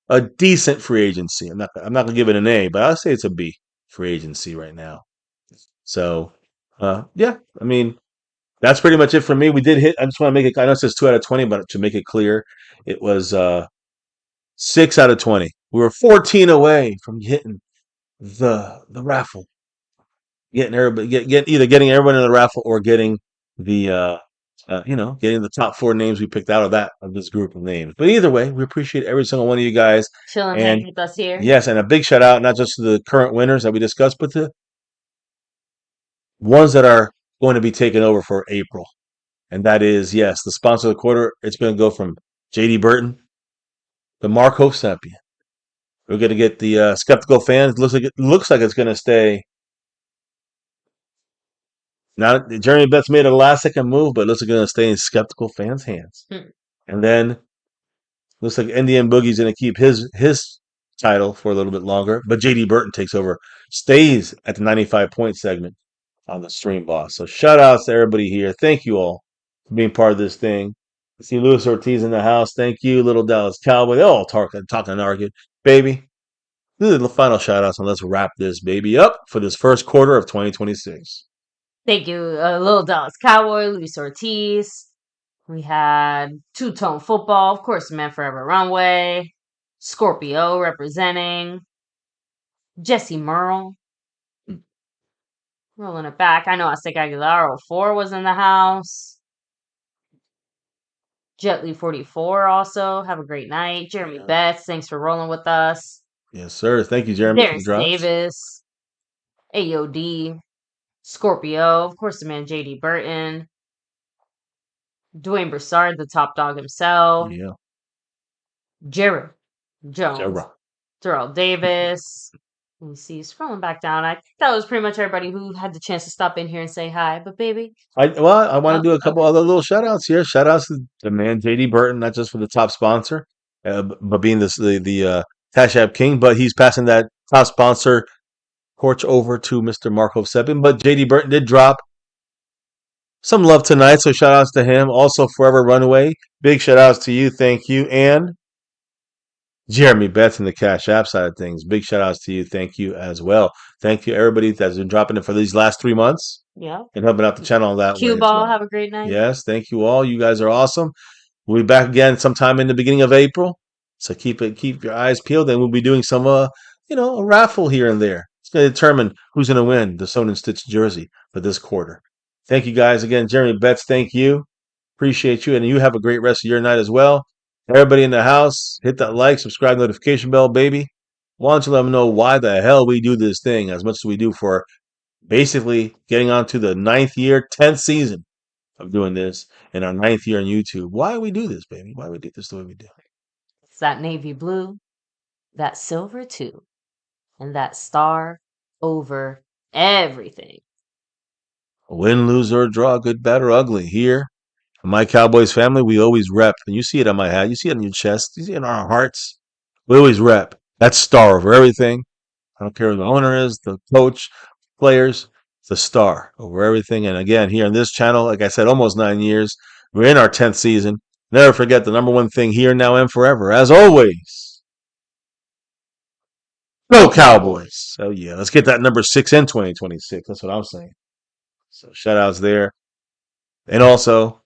a decent free agency. I'm not gonna give it an A, but I'll say it's a B free agency right now. So yeah, I mean, that's pretty much it for me. We did hit. I just want to make it. I know it says 2 out of 20, but to make it clear, it was 6 out of 20. We were 14 away from hitting the raffle, getting everybody either getting everyone in the raffle or getting the getting the top 4 names we picked out of this group of names. But either way, we appreciate every single one of you guys. Chilling, And hanging with us here. yes, and a big shout out not just to the current winners that we discussed, but to ones that are going to be taken over for April. And that is, yes, the sponsor of the quarter. It's going to go from JD Burton to Mark Hosepian. We're going to get the skeptical fans. Looks like it's going to stay. Not Jeremy Betts made a last second move, but it looks like it's going to stay in skeptical fans' hands. And then looks like Indian Boogie's going to keep his title for a little bit longer, but JD Burton takes over, stays at the 95 point segment on the stream boss. So shout outs to everybody here. Thank you all for being part of this thing. See Luis Ortiz in the house. Thank you, little Dallas Cowboy. They all talking and arguing. Baby, this is the final shout outs, and let's wrap this baby up for this first quarter of 2026. Thank you, Little Dallas Cowboy, Luis Ortiz. We had Two Tone Football, of course, Man Forever Runway, Scorpio representing, Jesse Merle. Rolling it back. I know Aztec Aguilar 04 was in the house. Jetly 44 also. Have a great night. Jeremy Betts, thanks for rolling with us. Yes, sir. Thank you, Jeremy. Darius Davis, AOD, Scorpio, of course, the man JD Burton, Dwayne Broussard, the top dog himself. Yeah. Jared Jones, Terrell Davis. Let me see, scrolling back down. I think that was pretty much everybody who had the chance to stop in here and say hi. But baby, I want to do a couple other little shout outs here. Shout outs to the man JD Burton, not just for the top sponsor, but being the Cash App King, but he's passing that top sponsor torch over to Mr. Markov Sepin. But JD Burton did drop some love tonight, so shout outs to him. Also, Forever Runaway, big shout outs to you, thank you, and Jeremy Betts in the Cash App side of things. Big shout outs to you. Thank you as well. Thank you, everybody that's been dropping it for these last 3 months. Yeah. And helping out the channel on that way. Cue Ball, have a great night. Yes, thank you all. You guys are awesome. We'll be back again sometime in the beginning of April. So keep your eyes peeled, and we'll be doing some a raffle here and there. It's going to determine who's going to win the Sewn and Stitch jersey for this quarter. Thank you guys again. Jeremy Betts, thank you. Appreciate you. And you have a great rest of your night as well. Everybody in the house, hit that like, subscribe, notification bell, baby. Why don't you let them know why the hell we do this thing as much as we do for basically getting on to the 9th year, 10th season of doing this and our 9th year on YouTube. Why do we do this, baby? Why do we do this the way we do? It's that navy blue, that silver too, and that star over everything. Win, lose, or draw, good, bad, or ugly. Here, in my Cowboys family, we always rep. And you see it on my hat. You see it on your chest. You see it in our hearts. We always rep. That star over everything. I don't care who the owner is, the coach, players, the star over everything. And again, here on this channel, like I said, almost 9 years. We're in our 10th season. Never forget the number one thing here, now, and forever. As always, go Cowboys. Oh, yeah. Let's get that number 6 in 2026. That's what I'm saying. So shout outs there. And also,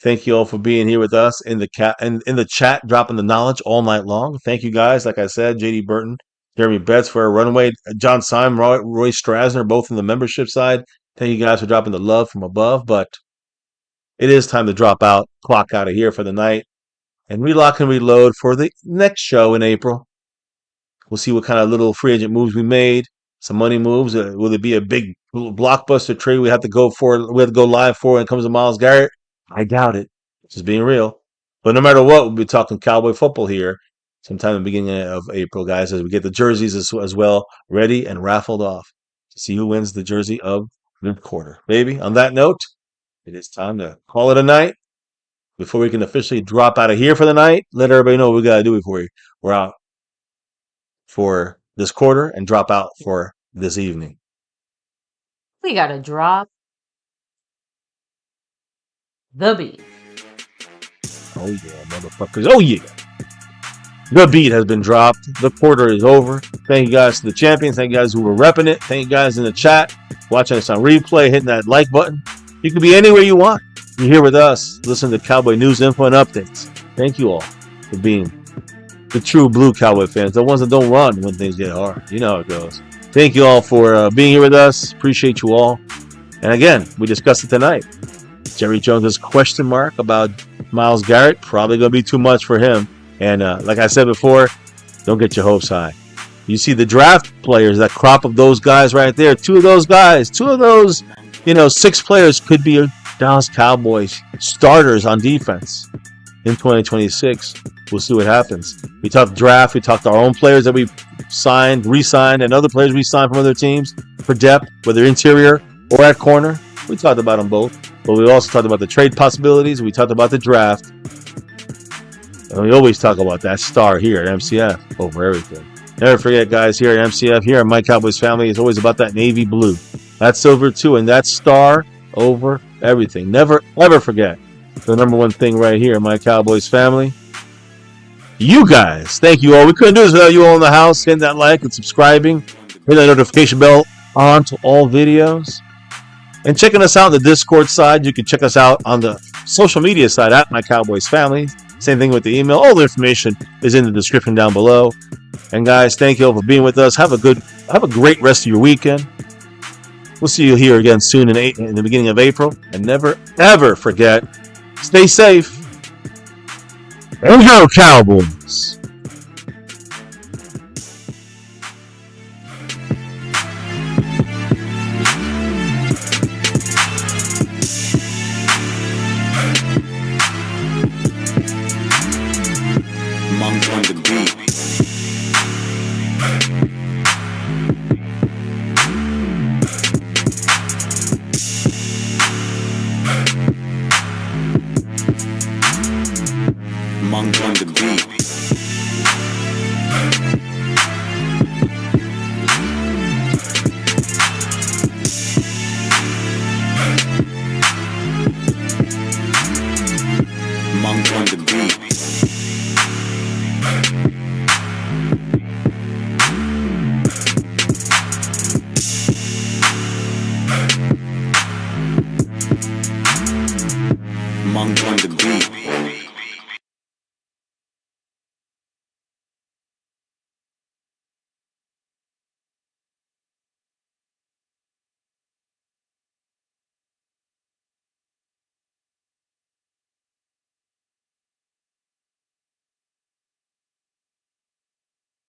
thank you all for being here with us in the chat, dropping the knowledge all night long. Thank you guys. Like I said, JD Burton, Jeremy Betts for a runaway, John Simon, Roy Strasner, both in the membership side. Thank you guys for dropping the love from above. But it is time to drop out, clock out of here for the night, and relock and reload for the next show in April. We'll see what kind of little free agent moves we made, some money moves. Will it be a big blockbuster trade we have to go live for when it comes to MYLES Garrett? I doubt it. Just being real. But no matter what, we'll be talking Cowboy football here sometime in the beginning of April, guys, as we get the jerseys as well ready and raffled off to see who wins the jersey of the quarter. Baby, on that note, it is time to call it a night. Before we can officially drop out of here for the night, let everybody know what we got to do before we're out for this quarter and drop out for this evening. We got to drop the beat. Oh, yeah, motherfuckers. Oh, yeah. The beat has been dropped. The quarter is over. Thank you guys to the champions. Thank you guys who were repping it. Thank you guys in the chat, watching us on replay, hitting that like button. You can be anywhere you want. You're here with us. Listen to Cowboy news, info, and updates. Thank you all for being the true blue Cowboy fans, the ones that don't run when things get hard. You know how it goes. Thank you all for being here with us. Appreciate you all. And again, we discussed it tonight. Jerry Jones' question mark about MYLES Garrett, probably going to be too much for him. And like I said before, don't get your hopes high. You see the draft players, that crop of those guys right there, two of those 6 players could be Dallas Cowboys starters on defense in 2026. We'll see what happens. We talked draft. We talked our own players that we signed, re-signed, and other players we signed from other teams for depth, whether interior or at corner. We talked about them both. But we also talked about the trade possibilities. We talked about the draft. And we always talk about that star here at MCF over everything. Never forget, guys, here at MCF, here at My Cowboys Family, it's always about that navy blue. That silver, too, and that star over everything. Never, ever forget. the number one thing right here, my Cowboys family. You guys, thank you all. We couldn't do this without you all in the house. Hitting that like and subscribing. Hit that notification bell on to all videos. And checking us out on the Discord side. You can check us out on the social media side at MyCowboysFamily. Same thing with the email. All the information is in the description down below. And guys, thank you all for being with us. Have a great rest of your weekend. We'll see you here again soon in the beginning of April. And never, ever forget, stay safe. And go Cowboys! Monk on the beat. Monk on the beat. Monk on the beat. Monk on